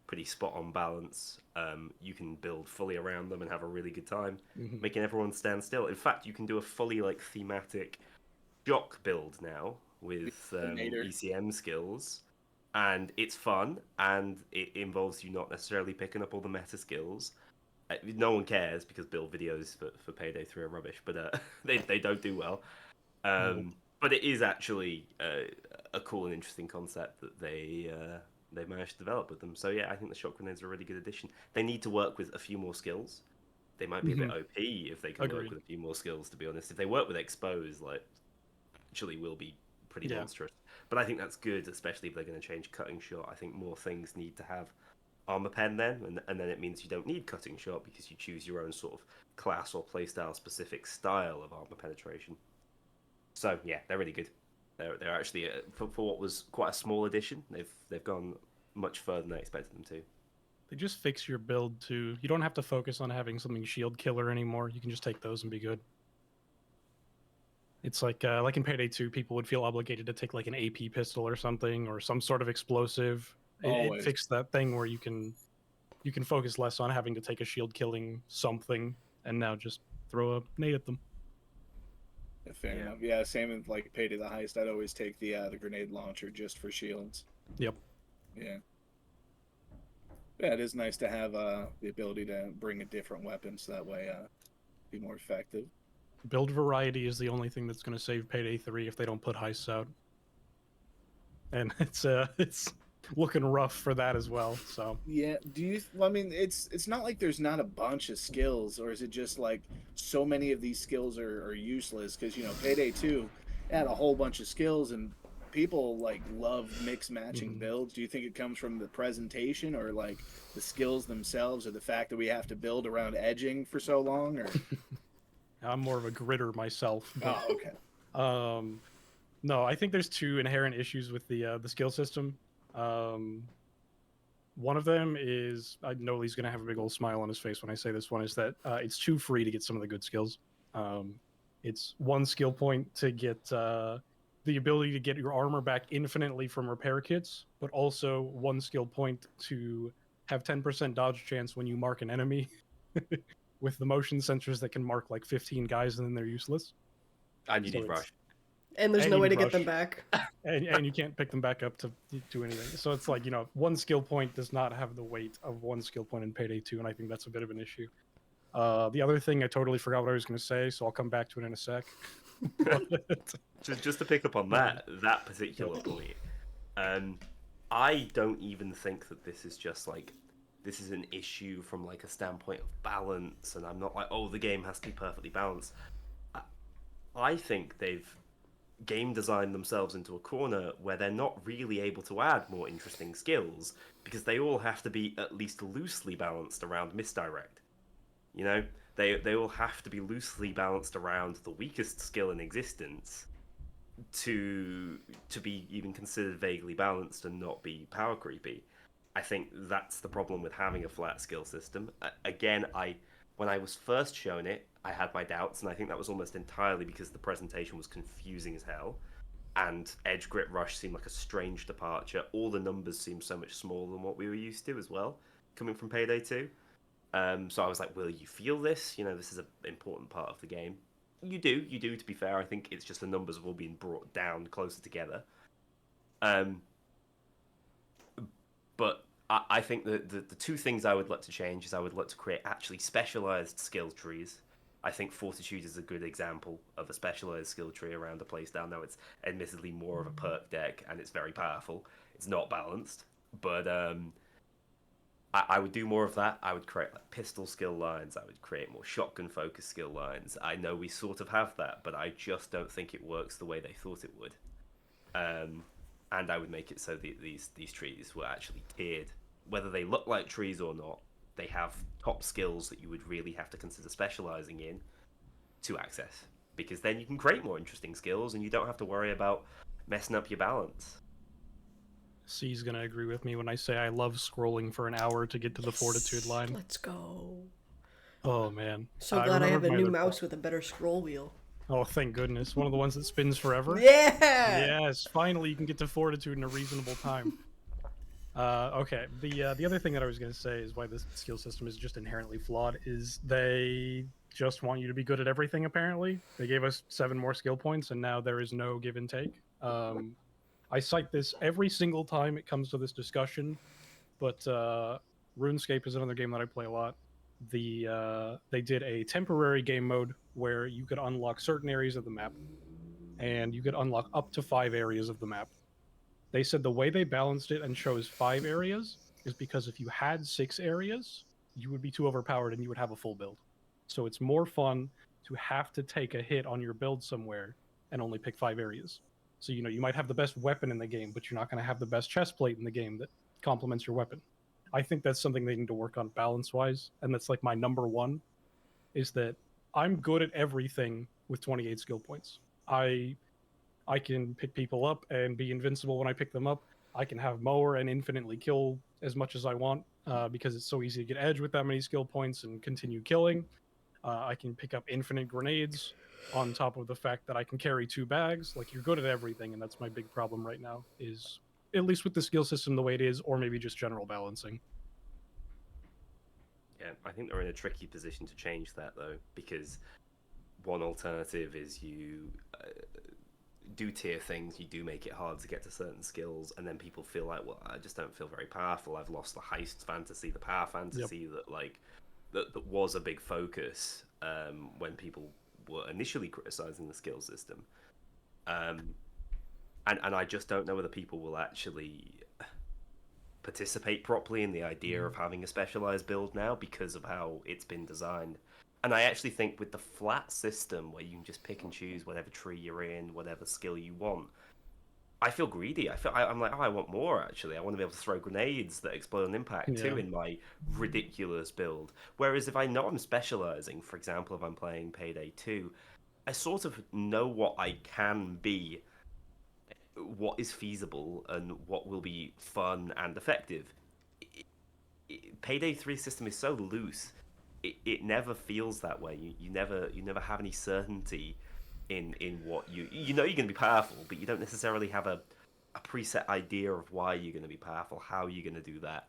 S2: pretty spot on balance. You can build fully around them and have a really good time, making everyone stand still. In fact, you can do a fully like thematic shock build now with ECM skills, and it's fun, and it involves you not necessarily picking up all the meta skills. No one cares because build videos for Payday 3 are rubbish, but they don't do well. But it is actually a cool and interesting concept that they managed to develop with them. So yeah, I think the shock grenades are a really good addition. They need to work with a few more skills. They might be a bit OP if they can work with a few more skills, to be honest. If they work with expose, like, actually will be pretty monstrous. But I think that's good, especially if they're going to change cutting shot. I think more things need to have armor pen then, and then it means you don't need cutting shot because you choose your own sort of class or playstyle specific style of armor penetration. So yeah, they're really good. They're actually for what was quite a small addition. They've gone much further than I expected them to.
S4: They just fix your build too. You don't have to focus on having something shield killer anymore. You can just take those and be good. It's like in Payday 2, people would feel obligated to take like an AP pistol or something, or some sort of explosive. It fixed that thing where you can focus less on having to take a shield killing something, and now just throw a nade at them.
S1: Fair enough. Yeah, same with like Payday the Heist. I'd always take the grenade launcher just for shields.
S4: Yep.
S1: Yeah. Yeah, it is nice to have the ability to bring a different weapon, so that way be more effective.
S4: Build variety is the only thing that's going to save Payday 3 if they don't put heists out. And it's looking rough for that as well. So
S1: yeah, I mean, it's not like there's not a bunch of skills, or is it just like so many of these skills are useless? Because Payday 2 had a whole bunch of skills, and people like love mix matching builds. Do you think it comes from the presentation, or like the skills themselves, or the fact that we have to build around edging for so long? Or
S4: I'm more of a gritter myself.
S1: But,
S4: okay. No, I think there's two inherent issues with the skill system. One of them is, I know he's going to have a big old smile on his face when I say this one, is that it's too free to get some of the good skills. It's one skill point to get the ability to get your armor back infinitely from repair kits, but also one skill point to have 10% dodge chance when you mark an enemy with the motion sensors that can mark like 15 guys and then they're useless.
S2: And you need rush.
S3: And there's no way to get them back.
S4: And you can't pick them back up to do anything. So it's like, one skill point does not have the weight of one skill point in Payday 2, and I think that's a bit of an issue. The other thing, I totally forgot what I was going to say, so I'll come back to it in a sec.
S2: Just to pick up on that particular point, I don't even think that this is just like, this is an issue from like a standpoint of balance, and I'm not like, oh, the game has to be perfectly balanced. I think they've game designed themselves into a corner where they're not really able to add more interesting skills because they all have to be at least loosely balanced around misdirect. They all have to be loosely balanced around the weakest skill in existence to be even considered vaguely balanced and not be power creepy. I think that's the problem with having a flat skill system. Again, when I was first shown it, I had my doubts, and I think that was almost entirely because the presentation was confusing as hell, and Edge Grit Rush seemed like a strange departure. All the numbers seemed so much smaller than what we were used to as well, coming from Payday 2. So I was like, will you feel this? This is an important part of the game. You do, to be fair. I think it's just the numbers have all been brought down closer together. But I think that the two things I would like to change is I would like to create actually specialized skill trees. I think Fortitude is a good example of a specialized skill tree around a playstyle. Now, it's admittedly more of a perk deck, and it's very powerful. It's not balanced, but I would do more of that. I would create like pistol skill lines. I would create more shotgun-focused skill lines. I know we sort of have that, but I just don't think it works the way they thought it would. And I would make it so these trees were actually tiered. Whether they look like trees or not, they have top skills that you would really have to consider specializing in to access. Because then you can create more interesting skills and you don't have to worry about messing up your balance.
S4: C's gonna agree with me when I say I love scrolling for an hour to get to the fortitude line.
S3: Let's go.
S4: Oh man.
S3: So glad I have a
S4: remembered my
S3: new
S4: other
S3: mouse with a better scroll wheel.
S4: Oh, thank goodness. One of the ones that spins forever.
S3: Yeah!
S4: Yes, finally you can get to fortitude in a reasonable time. Okay, the other thing that I was going to say is why this skill system is just inherently flawed is they just want you to be good at everything, apparently. They gave us 7 more skill points, and now there is no give and take. I cite this every single time it comes to this discussion, but RuneScape is another game that I play a lot. They did a temporary game mode where you could unlock certain areas of the map, and you could unlock up to 5 areas of the map. They said the way they balanced it and chose 5 areas is because if you had 6 areas, you would be too overpowered and you would have a full build. So it's more fun to have to take a hit on your build somewhere and only pick 5 areas. So, you might have the best weapon in the game, but you're not going to have the best chest plate in the game that complements your weapon. I think that's something they need to work on balance-wise, and that's like my number one, is that I'm good at everything with 28 skill points. I can pick people up and be invincible when I pick them up. I can have mower and infinitely kill as much as I want because it's so easy to get edge with that many skill points and continue killing. I can pick up infinite grenades on top of the fact that I can carry 2 bags. Like, you're good at everything, and that's my big problem right now, is at least with the skill system the way it is, or maybe just general balancing.
S2: Yeah, I think they're in a tricky position to change that, though, because one alternative is you do tier things, you do make it hard to get to certain skills, and then people feel like, well, I just don't feel very powerful. I've lost the heist fantasy, the power fantasy that was a big focus when people were initially criticizing the skill system. And I just don't know whether people will actually participate properly in the idea of having a specialized build now because of how it's been designed. And I actually think with the flat system where you can just pick and choose whatever tree you're in, whatever skill you want, I feel greedy. I'm like, oh, I want more, actually. I want to be able to throw grenades that explode on impact too in my ridiculous build. Whereas if I know I'm specializing, for example, if I'm playing Payday 2, I sort of know what I can be, what is feasible, and what will be fun and effective. Payday 3 system is so loose. It never feels that way. You never have any certainty in what you're going to be powerful, but you don't necessarily have a preset idea of why you're going to be powerful, how you're going to do that.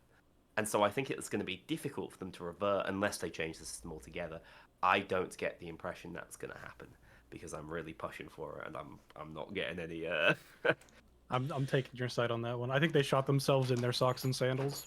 S2: And so I think it's going to be difficult for them to revert unless they change the system altogether. I don't get the impression that's going to happen because I'm really pushing for it, and I'm not getting any.
S4: I'm taking your side on that one. I think they shot themselves in their socks and sandals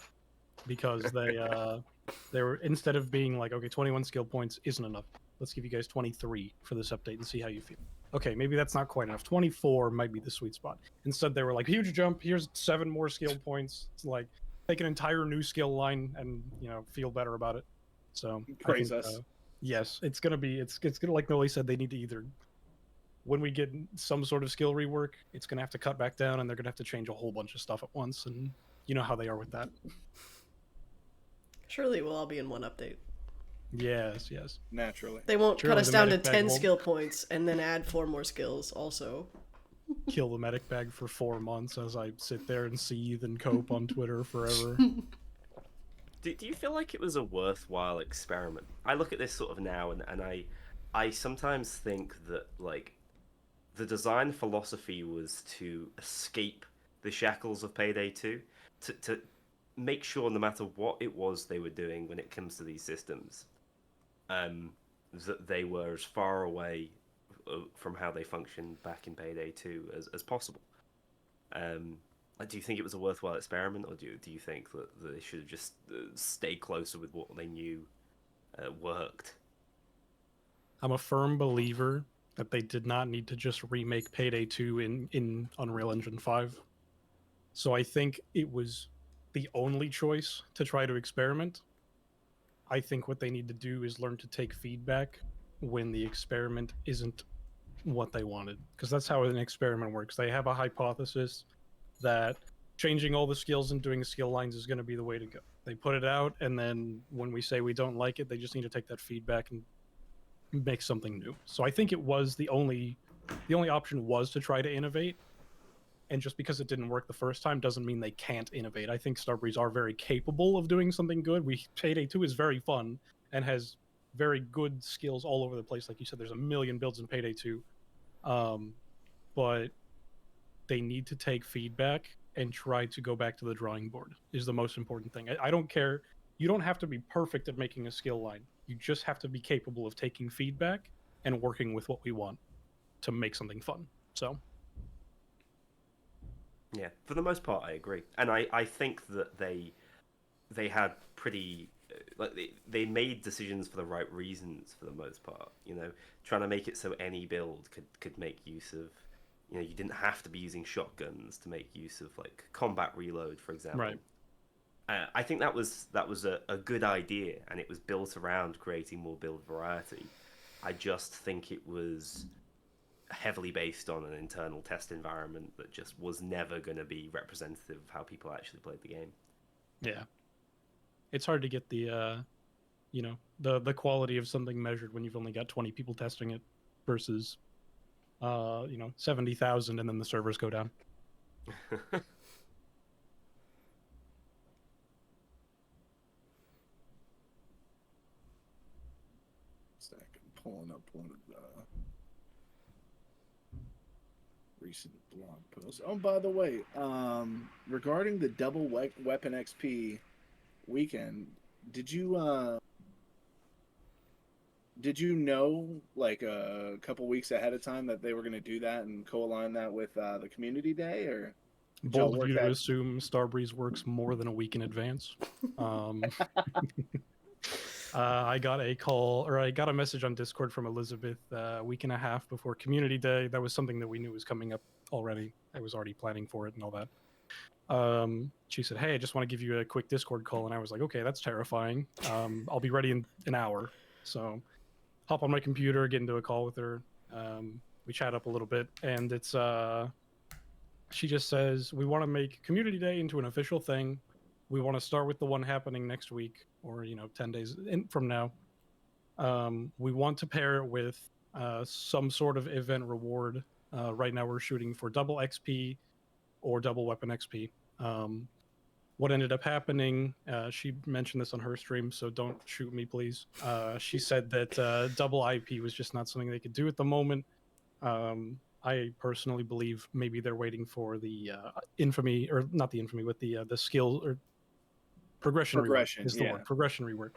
S4: because they were, instead of being like, okay, 21 skill points isn't enough. Let's give you guys 23 for this update and see how you feel. Okay, maybe that's not quite enough. 24 might be the sweet spot. Instead, they were like, huge jump. Here's 7 more skill points. It's like, take an entire new skill line and feel better about it. So
S1: Praise us.
S4: Yes, it's gonna like Noli said, they need to either, when we get some sort of skill rework, it's gonna have to cut back down, and they're gonna have to change a whole bunch of stuff at once, and you know how they are with that.
S3: Surely it will all be in one update.
S4: Yes.
S1: Naturally.
S3: They won't
S4: Surely
S3: cut us
S4: the
S3: down to
S4: medic bag
S3: 10
S4: won't-
S3: skill points and then add 4 more skills also.
S4: Kill the medic bag for 4 months as I sit there and seethe and cope on Twitter forever.
S2: Do you feel like it was a worthwhile experiment? I look at this sort of now, and I sometimes think that, like, the design philosophy was to escape the shackles of Payday 2, to make sure no matter what it was they were doing when it comes to these systems, that they were as far away from how they functioned back in Payday 2 as possible. Do you think it was a worthwhile experiment, or do you think that they should have just stayed closer with what they knew worked?
S4: I'm a firm believer that they did not need to just remake Payday 2 in Unreal Engine 5. So I think it was the only choice to try to experiment. I think what they need to do is learn to take feedback when the experiment isn't what they wanted, because that's how an experiment works. They have a hypothesis that changing all the skills and doing skill lines is going to be the way to go. They put it out, and then when we say we don't like it, they just need to take that feedback and make something new. So I think it was the only option was to try to innovate, And just because it didn't work the first time doesn't mean they can't innovate. I think Starbreeze are very capable of doing something good. Payday 2 is very fun and has very good skills all over the place. Like you said, there's a million builds in Payday 2. But they need to take feedback and try to go back to the drawing board is the most important thing. I don't care. You don't have to be perfect at making a skill line. You just have to be capable of taking feedback and working with what we want to make something fun. So...
S2: yeah, for the most part, I agree, and I think that they had pretty like they made decisions for the right reasons for the most part. You know, trying to make it so any build could make use of, you know, you didn't have to be using shotguns to make use of like combat reload, for example.
S4: Right.
S2: I think that was a good idea, and it was built around creating more build variety. I just think it was heavily based on an internal test environment that just was never going to be representative of how people actually played the game.
S4: Yeah, it's hard to get the you know, the quality of something measured when you've only got 20 people testing it versus you know, 70,000 and then the servers go down.
S1: I'm pulling up one of the recent blog posts. Oh, by the way, regarding the double weapon XP weekend, did you know like a couple weeks ahead of time that they were going to do that and co-align that with the community day, or
S4: Bold of you to assume Starbreeze works more than a week in advance. I got a call, or I got a message on Discord from Elizabeth a week and a half before Community Day. That was something that we knew was coming up already. I was already planning for it and all that. She said, "Hey, I just want to give you a quick Discord call," and I was like, "Okay, that's terrifying. I'll be ready in an hour." So, hop on my computer, get into a call with her. We chat up a little bit, and it's she just says, "We want to make Community Day into an official thing. We want to start with the one happening next week, or 10 days from now. We want to pair it with some sort of event reward. Right now, we're shooting for double XP or double weapon XP." What ended up happening? She mentioned this on her stream, so don't shoot me, please. She said that double IP was just not something they could do at the moment. I personally believe maybe they're waiting for the infamy, or not the infamy, but the skill or progression rework is the word. Progression rework.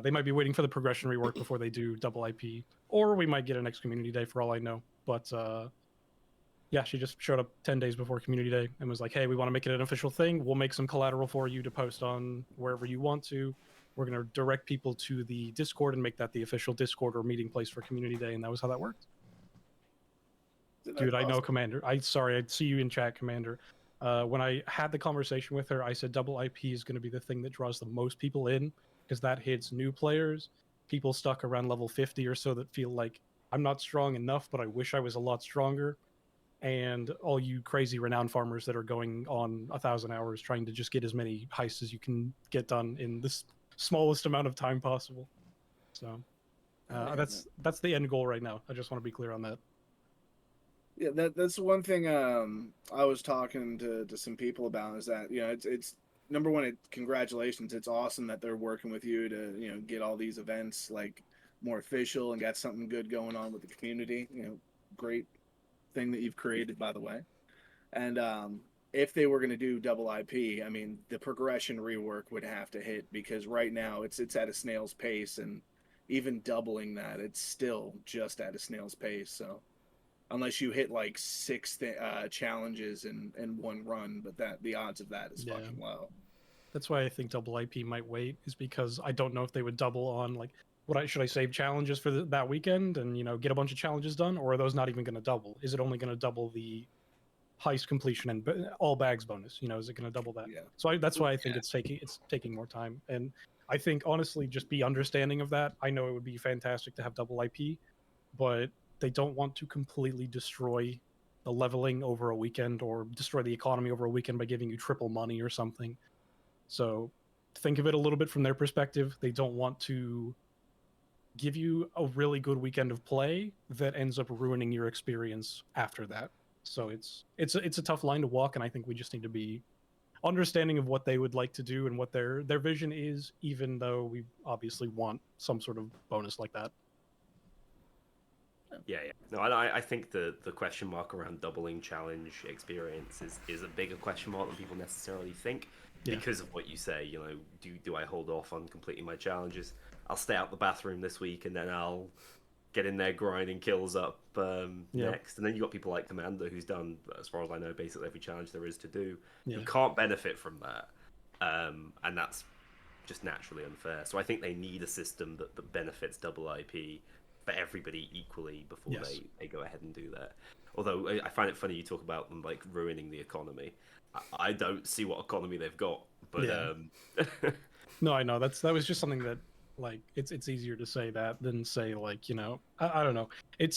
S4: They might be waiting for the progression rework before they do double IP, or we might get a next Community Day for all I know. But yeah, she just showed up 10 days before Community Day and was like, "Hey, we want to make it an official thing. We'll make some collateral for you to post on wherever you want to. We're going to direct people to the Discord and make that the official Discord or meeting place for Community Day." And that was how that worked. Dude, I know, Commander. I see you in chat, Commander. When I had the conversation with her, I said double IP is going to be the thing that draws the most people in, because that hits new players, people stuck around level 50 or so that feel like, I'm not strong enough, but I wish I was a lot stronger, and all you crazy renowned farmers that are going on 1,000 hours trying to just get as many heists as you can get done in the smallest amount of time possible. So that's the end goal right now. I just want to be clear on that.
S1: Yeah, that's one thing I was talking to some people about, is that it's number one, congratulations. It's awesome that they're working with you to get all these events like more official and got something good going on with the community. Great thing that you've created, by the way. And if they were going to do double IP, I mean, the progression rework would have to hit, because right now it's at a snail's pace, and even doubling that, it's still just at a snail's pace. So unless you hit like 6 challenges in one run, but the odds of that is fucking low.
S4: That's why I think double IP might wait, is because I don't know if they would double on, like, should I save challenges for that weekend and get a bunch of challenges done, or are those not even going to double? Is it only going to double the heist completion and all bags bonus? Is it going to double that?
S1: Yeah.
S4: So that's why I think it's taking more time. And I think, honestly, just be understanding of that. I know it would be fantastic to have double IP, but they don't want to completely destroy the leveling over a weekend, or destroy the economy over a weekend by giving you triple money or something. So think of it a little bit from their perspective. They don't want to give you a really good weekend of play that ends up ruining your experience after that. So it's a tough line to walk, and I think we just need to be understanding of what they would like to do and what their vision is, even though we obviously want some sort of bonus like that.
S2: Yeah. No, I think the question mark around doubling challenge experience is a bigger question mark than people necessarily think, because of what you say. You know, do I hold off on completing my challenges? I'll stay out the bathroom this week, and then I'll get in there grinding kills up next. And then you got people like Commander, who's done, as far as I know, basically every challenge there is to do. You can't benefit from that, and that's just naturally unfair. So I think they need a system that benefits double IP for everybody equally before they go ahead and do that. Although I find it funny you talk about them like ruining the economy. I don't see what economy they've got, but
S4: No, I know that was just something that, like, it's easier to say that than say, like, you know, I don't know.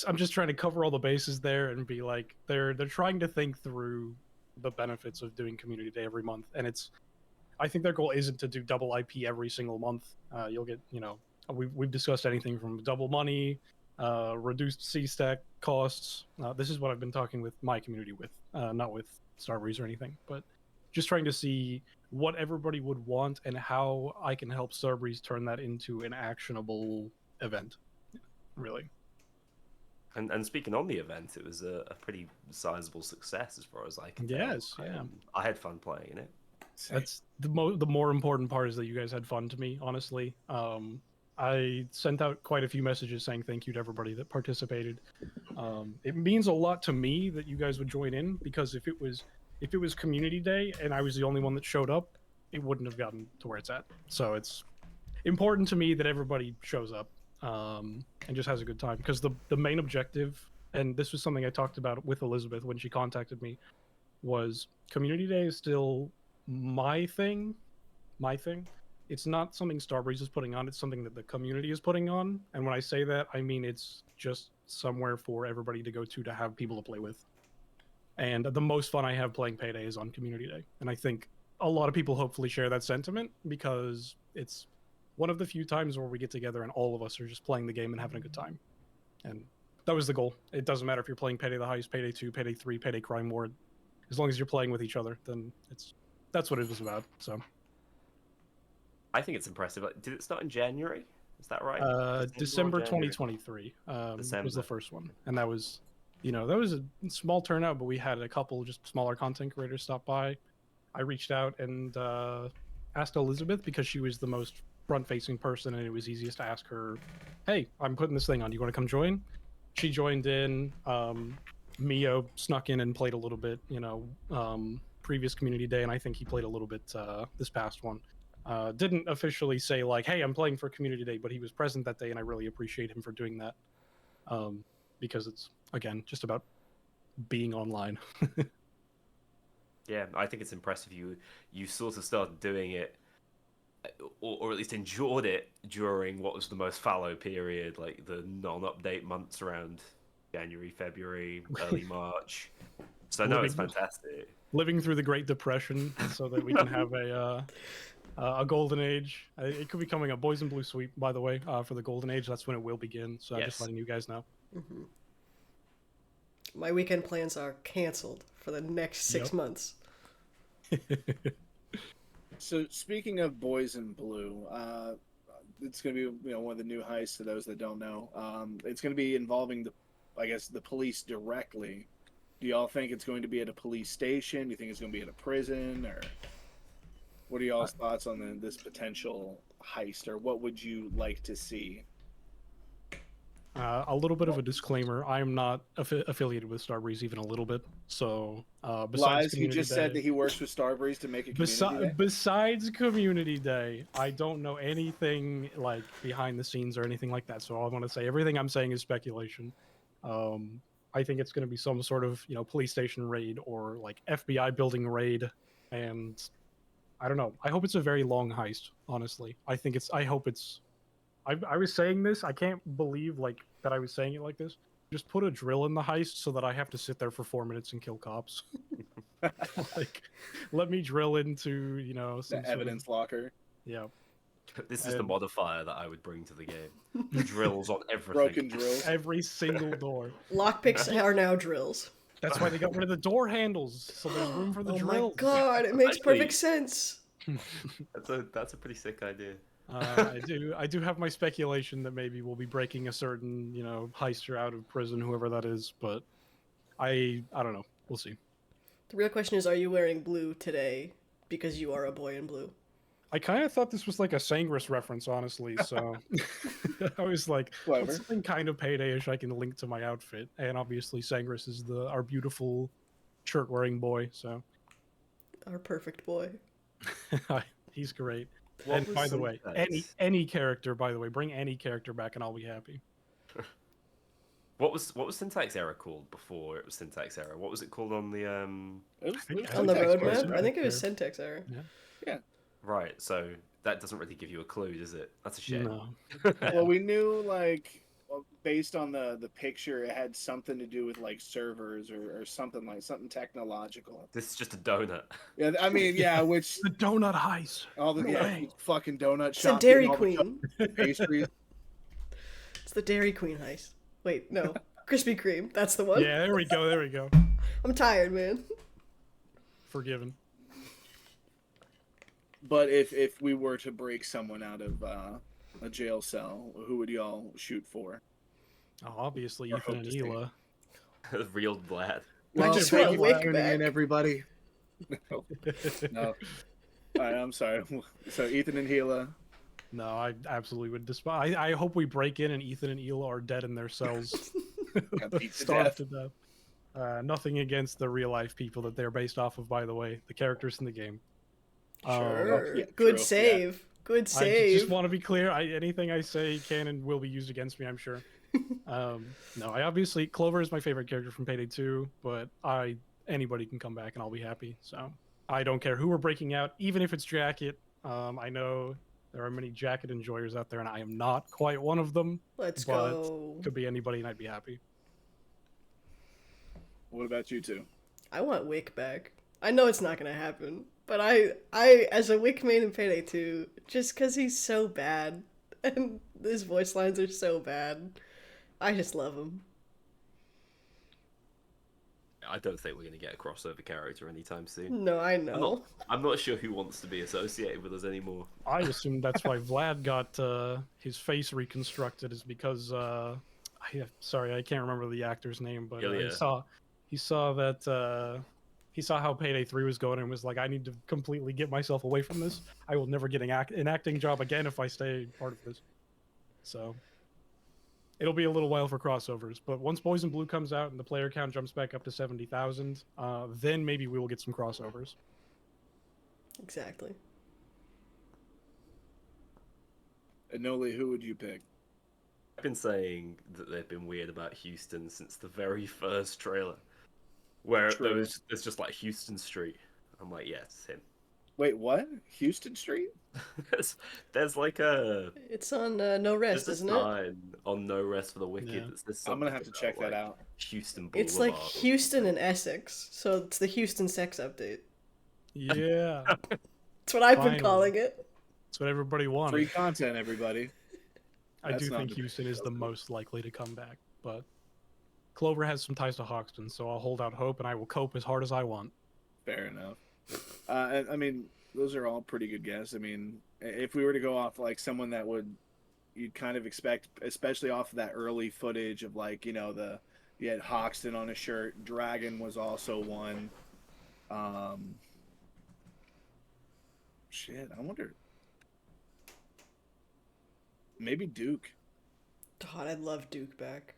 S4: I'm just trying to cover all the bases there and be like, they're trying to think through the benefits of doing community day every month, and I think their goal isn't to do double IP every single month. You'll get, you know, we've discussed anything from double money, reduced C-stack costs. This is what I've been talking with my community with, not with Starbreeze or anything, but just trying to see what everybody would want and how I can help Starbreeze turn that into an actionable event, really.
S2: And speaking on the event, it was a pretty sizable success as far as I can tell.
S4: Yes, yeah.
S2: I had fun playing in it.
S4: That's the more important part, is that you guys had fun to me, honestly. I sent out quite a few messages saying thank you to everybody that participated. It means a lot to me that you guys would join in, because if it was community day and I was the only one that showed up, it wouldn't have gotten to where it's at. So it's important to me that everybody shows up and just has a good time, because the main objective, and this was something I talked about with Elizabeth when she contacted me, was community day is still my thing. It's not something Starbreeze is putting on, it's something that the community is putting on. And when I say that, I mean it's just somewhere for everybody to go to have people to play with. And the most fun I have playing Payday is on community day. And I think a lot of people hopefully share that sentiment, because it's one of the few times where we get together and all of us are just playing the game and having a good time. And that was the goal. It doesn't matter if you're playing Payday the Heist, Payday 2, Payday 3, Payday Crime Ward. As long as you're playing with each other, then that's what it was about. So
S2: I think it's impressive. Did it start in January? Is that right?
S4: December 2023 was the first one, and that was, you know, that was a small turnout, but we had a couple just smaller content creators stop by. I reached out and asked Elizabeth, because she was the most front-facing person, and it was easiest to ask her, "Hey, I'm putting this thing on. Do you want to come join?" She joined in. Mio snuck in and played a little bit, you know, previous community day, and I think he played a little bit this past one. Didn't officially say like, "Hey, I'm playing for community day," but he was present that day, and I really appreciate him for doing that, because it's, again, just about being online.
S2: Yeah, I think it's impressive you sort of started doing it, or at least enjoyed it during what was the most fallow period, like the non-update months around January, February, early March. So no, it's fantastic.
S4: Living through the Great Depression so that we can have a golden age. It could be coming up. Boys in Blue sweep, by the way, for the golden age. That's when it will begin. So I'm just letting you guys know.
S3: Mm-hmm. My weekend plans are canceled for the next 6 months.
S1: So speaking of Boys in Blue, it's going to be, you know, one of the new heists to those that don't know. It's going to be involving the police directly. Do y'all think it's going to be at a police station? Do you think it's going to be at a prison? Or what are y'all's thoughts on this potential heist? Or what would you like to see?
S4: A little bit of a disclaimer. I'm not affiliated with Starbreeze even a little bit. So besides
S1: Lies, he
S4: Community
S1: just
S4: Day,
S1: said that he works with Starbreeze to make a community day?
S4: Besides Community Day, I don't know anything like behind the scenes or anything like that. So I want to say everything I'm saying is speculation. I think it's going to be some sort of, you know, police station raid or like FBI building raid, and I don't know. I hope it's a very long heist. Honestly, I hope it's. I was saying this. I can't believe like that I was saying it like this. Just put a drill in the heist so that I have to sit there for 4 minutes and kill cops. Like, let me drill into, you know, some
S1: the evidence locker.
S4: Yeah.
S2: This is the modifier that I would bring to the game. Drills on everything.
S1: Broken drills.
S4: Every single door.
S3: Lockpicks are now drills.
S4: That's why they got rid of the door handles, so there's room for the
S3: Oh
S4: drills.
S3: my god, it makes
S2: Actually-
S3: perfect sense.
S2: That's a pretty sick idea.
S4: I do have my speculation that maybe we'll be breaking a certain, heister out of prison, whoever that is, but I don't know. We'll see.
S3: The real question is, are you wearing blue today because you are a boy in blue?
S4: I kind of thought this was like a Sangris reference, honestly. So I was like,
S1: Clever.
S4: what's something kind of Payday-ish I can link to my outfit? And obviously, Sangris is our beautiful shirt-wearing boy. So
S3: Our perfect boy.
S4: he's great.
S2: What
S4: And
S2: was
S4: by the way,
S2: Syntax?
S4: any character, by the way, bring any character back, and I'll be happy.
S2: What was Syntax Error called before it was Syntax Error? What was it called on the
S1: It was
S3: On the
S1: syntax
S3: roadmap?
S1: error.
S3: I think it was syntax error.
S2: Right, so that doesn't really give you a clue, does it? That's a shame.
S4: No.
S1: Well, we knew based on the picture, it had something to do with like servers or something technological.
S2: This is just a donut.
S1: Yeah, I mean, yeah, which
S4: The donut heist.
S1: all the
S4: No way.
S1: fucking donut
S3: It's the
S1: shop,
S3: Dairy
S1: getting all the
S3: Queen.
S1: pastries.
S3: It's the Dairy Queen heist. Wait, no. Krispy Kreme. That's the one.
S4: Yeah, there we go. There we go.
S3: I'm tired, man.
S4: Forgiven.
S1: But if we were to break someone out of a jail cell, who would y'all shoot for?
S4: Oh, obviously,
S1: Or
S4: Ethan
S1: hope
S4: and
S1: to
S4: Hila.
S2: Real glad.
S1: Well,
S3: just
S1: thank
S3: want
S1: you
S3: Wick
S1: for tuning in,
S3: back.
S1: everybody. No. All right, I'm sorry. So Ethan and Gila.
S4: No, I absolutely would despise. I hope we break in and Ethan and Hila are dead in their cells.
S1: Got beat to
S4: Starved
S1: death.
S4: to death. Nothing against the real life people that they're based off of, by the way. The characters in the game.
S3: Sure.
S1: yeah,
S3: Good
S1: true,
S3: save. Good
S4: I
S3: save.
S4: just want to be clear. Anything I say can and will be used against me, I'm sure. No, I obviously Clover is my favorite character from Payday 2, but anybody can come back and I'll be happy. So I don't care who we're breaking out, even if it's Jacket. I know there are many Jacket enjoyers out there, and I am not quite one of them.
S3: Let's
S4: but
S3: go.
S4: Could be anybody, and I'd be happy.
S1: What about you two?
S3: I want Wick back. I know it's not gonna happen, but I as a Wick main in Payday 2, just because he's so bad and his voice lines are so bad, I just love him.
S2: I don't think we're going to get a crossover character anytime soon.
S3: No, I know.
S2: I'm not sure who wants to be associated with us anymore.
S4: I assume that's why Vlad got his face reconstructed, is because sorry, I can't remember the actor's name, but
S2: Ilya.
S4: he saw that he saw how Payday 3 was going and was like, I need to completely get myself away from this. I will never get an acting job again if I stay part of this. So it'll be a little while for crossovers, but once Boys in Blue comes out and the player count jumps back up to 70,000, then maybe we will get some crossovers.
S3: Exactly.
S1: Noli, who would you pick?
S2: I've been saying that they've been weird about Houston since the very first trailer, where
S1: True.
S2: there's just like Houston Street. I'm like, yes, him.
S1: Wait, what? Houston Street?
S2: there's like a
S3: It's on No Rest,
S2: there's a
S3: isn't it?
S2: sign on No Rest for the Wicked.
S4: Yeah.
S2: That says
S1: I'm gonna have to
S2: something
S1: check
S2: about,
S1: that
S2: like,
S1: out.
S2: Houston Boulevard.
S3: It's like Houston and Essex, so it's the Houston sex update.
S4: Yeah,
S3: That's what I've been
S4: Finally.
S3: calling it.
S4: that's what everybody wanted.
S1: Free content, everybody.
S4: I
S1: That's
S4: do
S1: not
S4: think
S1: the
S4: Houston is the
S1: biggest deal.
S4: most likely to come back, but Clover has some ties to Hoxton, so I'll hold out hope and I will cope as hard as I want.
S1: Fair enough. I mean, those are all pretty good guesses. I mean, if we were to go off like someone that you'd kind of expect, especially off of that early footage of like, you had Hoxton on a shirt. Dragon was also one. Shit, I wonder. Maybe Duke.
S3: God, I'd love Duke back.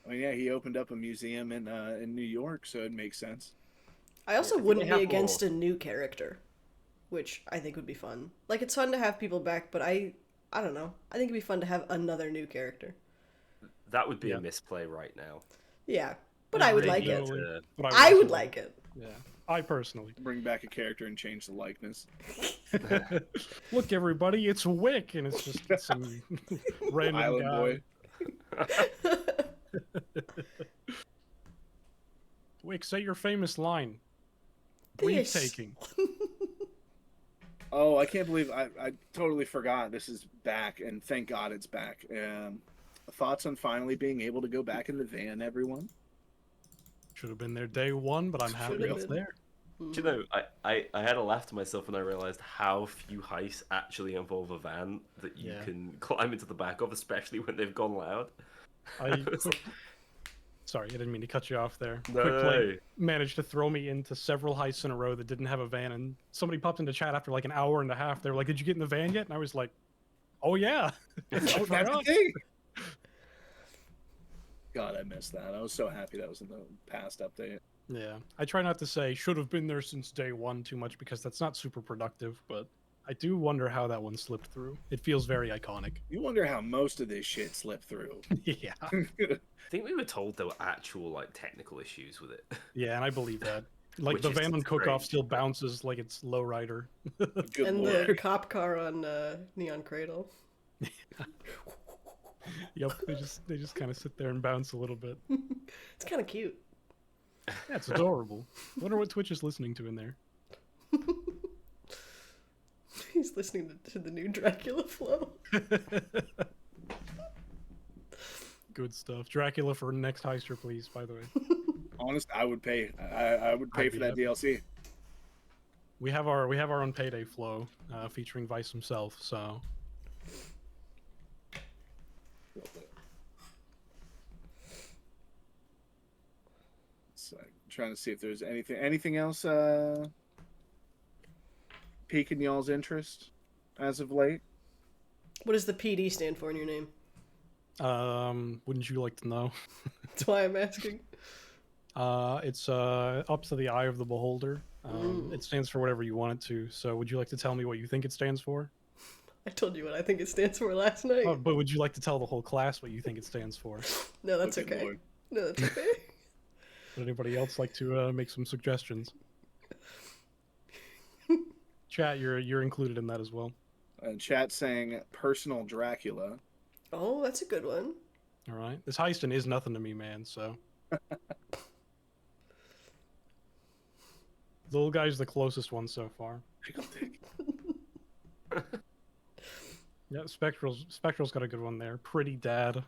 S1: I mean, yeah, he opened up a museum in New York, so it makes sense.
S3: I also
S2: I think
S3: wouldn't
S2: they
S3: be
S2: have
S3: against
S2: more.
S3: a new character, which I think would be fun. Like, it's fun to have people back, but I don't know. I think it'd be fun to have another new character.
S2: That would be
S4: Yeah.
S2: a misplay right now.
S3: Yeah, but I would like it.
S4: Regularly.
S2: Uh,
S4: But
S3: I would
S4: personally-
S3: like it.
S4: Yeah, I personally.
S1: Bring back a character and change the likeness.
S4: Look, everybody, it's Wick, and it's just some random
S1: Island
S4: guy.
S1: boy.
S4: Wick, say your famous line. Brief
S3: This.
S4: taking.
S1: Oh, I can't believe I totally forgot this is back, and thank God it's back. Thoughts on finally being able to go back in the van, everyone?
S4: Should have been there day one, but I'm happy
S3: Should've
S4: it's
S3: been.
S4: there.
S2: Do you know, I had a laugh to myself when I realized how few heists actually involve a van that you
S4: Yeah.
S2: can climb into the back of, especially when they've gone loud.
S4: Sorry, I didn't mean to cut you off there.
S2: No,
S4: Quick
S2: no,
S4: play
S2: no.
S4: managed to throw me into several heists in a row that didn't have a van, and somebody popped into chat after like an hour and a half. They were like, "Did you get in the van yet?" And I was like, "Oh yeah."
S1: That's the thing. God, I missed that. I was so happy that was in the past update.
S4: Yeah, I try not to say should have been there since day one too much because that's not super productive, but I do wonder how that one slipped through. It feels very iconic.
S1: You wonder how most of this shit slipped through.
S4: Yeah.
S2: I think we were told there were actual like technical issues with it.
S4: Yeah, and I believe that. Like
S2: Which
S4: the
S2: is
S4: van on Cook-Off
S2: strange.
S4: still bounces like it's lowrider.
S1: Good
S3: And
S1: lord.
S3: the cop car on Neon Cradle.
S4: Yep, they just kind of sit there and bounce a little bit.
S3: It's kind of cute.
S4: Yeah, it's adorable. Wonder what Twitch is listening to in there.
S3: He's listening to the new Dracula flow.
S4: Good stuff. Dracula for next heister, please. By the way,
S1: Honest, I would pay. I would pay
S4: I'd
S1: for
S4: be
S1: that
S4: happy.
S1: DLC.
S4: we have our own Payday flow featuring Vice himself. So
S1: So, trying to see if there's anything else piquing y'all's interest as of late.
S3: What does the PD stand for in your name?
S4: wouldn't you like to know?
S3: That's why I'm asking.
S4: It's up to the eye of the beholder. It stands for whatever you want it to. So, would you like to tell me what you think it stands for?
S3: I told you what I think it stands for last night.
S4: Oh, but would you like to tell the whole class what you think it stands for?
S3: No, that's
S1: Good
S3: okay.
S1: lord.
S3: No, that's okay.
S4: Would anybody else like to make some suggestions? Chat, you're included in that as well.
S1: Chat saying personal Dracula.
S3: Oh, that's a good one.
S4: All right, this heisting is nothing to me, man. So the little guy's the closest one so far. Yeah, Spectral's got a good one there. Pretty Dad.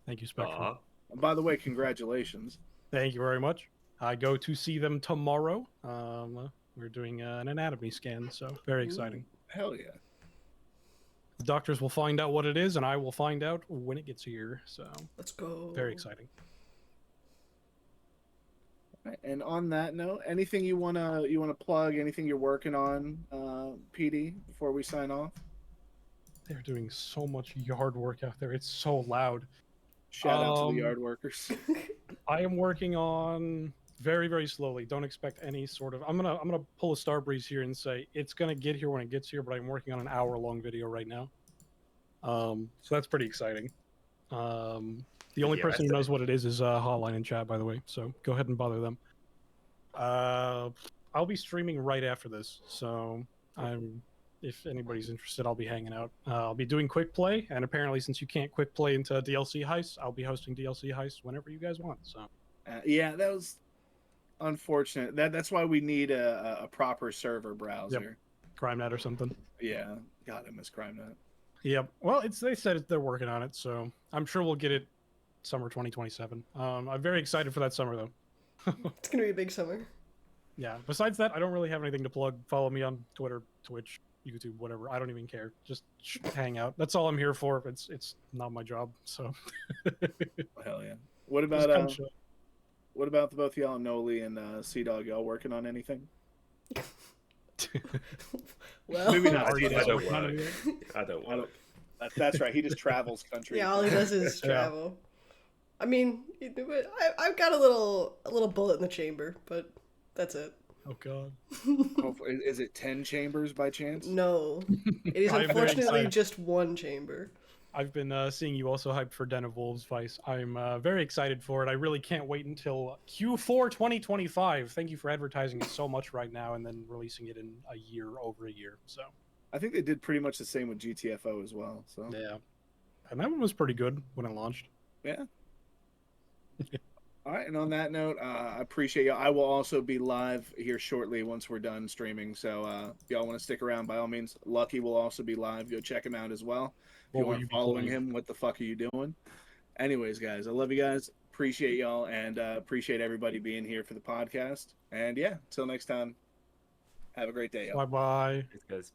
S4: Thank you, Spectral.
S2: Aw.
S1: By the way, congratulations.
S4: Thank you very much. I go to see them tomorrow. We're doing an anatomy scan, so very exciting.
S1: Hell yeah.
S4: The doctors will find out what it is, and I will find out when it gets here. So
S3: Let's go.
S4: very exciting.
S1: Right, and on that note, anything you wanna plug? Anything you're working on, PD, before we sign off?
S4: They're doing so much yard work out there. It's so loud.
S1: Shout out to the yard workers.
S4: I am working on very, very slowly. Don't expect any sort of. I'm gonna pull a Starbreeze here and say it's gonna get here when it gets here. But I'm working on an hour-long video right now. So that's pretty exciting. The only
S2: Yeah,
S4: person who knows what it is Hotline in chat, by the way. So go ahead and bother them. I'll be streaming right after this, so if anybody's interested, I'll be hanging out. I'll be doing quick play, and apparently, since you can't quick play into DLC heists, I'll be hosting DLC heists whenever you guys want. So
S1: Yeah, that was unfortunate. That's why we need a proper server browser.
S4: CrimeNet or something.
S1: Yeah, God, I miss CrimeNet.
S4: Yep. Well, they said they're working on it, so I'm sure we'll get it summer 2027. I'm very excited for that summer, though.
S3: It's gonna be a big summer.
S4: Yeah. Besides that, I don't really have anything to plug. Follow me on Twitter, Twitch, YouTube, whatever. I don't even care. Just hang out. That's all I'm here for. It's not my job, so.
S1: Hell yeah. What
S4: Just
S1: about
S4: come chill.
S1: what about the both y'all, Noli and Sea Dog? Y'all working on anything?
S3: Well,
S1: Maybe not.
S2: I
S1: Sea
S2: don't
S1: Dog.
S2: work. I don't
S1: I
S2: work.
S1: don't. That's right. He just travels country.
S3: yeah, all he does is travel. I mean, I've got a little bullet in the chamber, but that's it.
S4: Oh god.
S1: Hopefully, is it 10 chambers by chance?
S3: No, it is
S4: I am very
S3: unfortunately
S4: excited.
S3: just one chamber.
S4: I've been seeing you also hyped for Den of Wolves, Vice. I'm very excited for it. I really can't wait until Q4 2025. Thank you for advertising it so much right now and then releasing it in over a year. So
S1: I think they did pretty much the same with GTFO as well. So
S4: yeah, and that one was pretty good when it launched.
S1: yeah. All right, and on that note, I appreciate you. I will also be live here shortly once we're done streaming. So if y'all want to stick around, by all means. Lucky will also be live. Go check him out as well. If
S4: What
S1: you
S4: will
S1: aren't
S4: you be
S1: following
S4: playing?
S1: him, what the fuck are you doing? Anyways, guys, I love you guys. appreciate y'all and appreciate everybody being here for the podcast. And yeah, until next time, have a great day, y'all.
S4: Bye bye.
S2: It goes.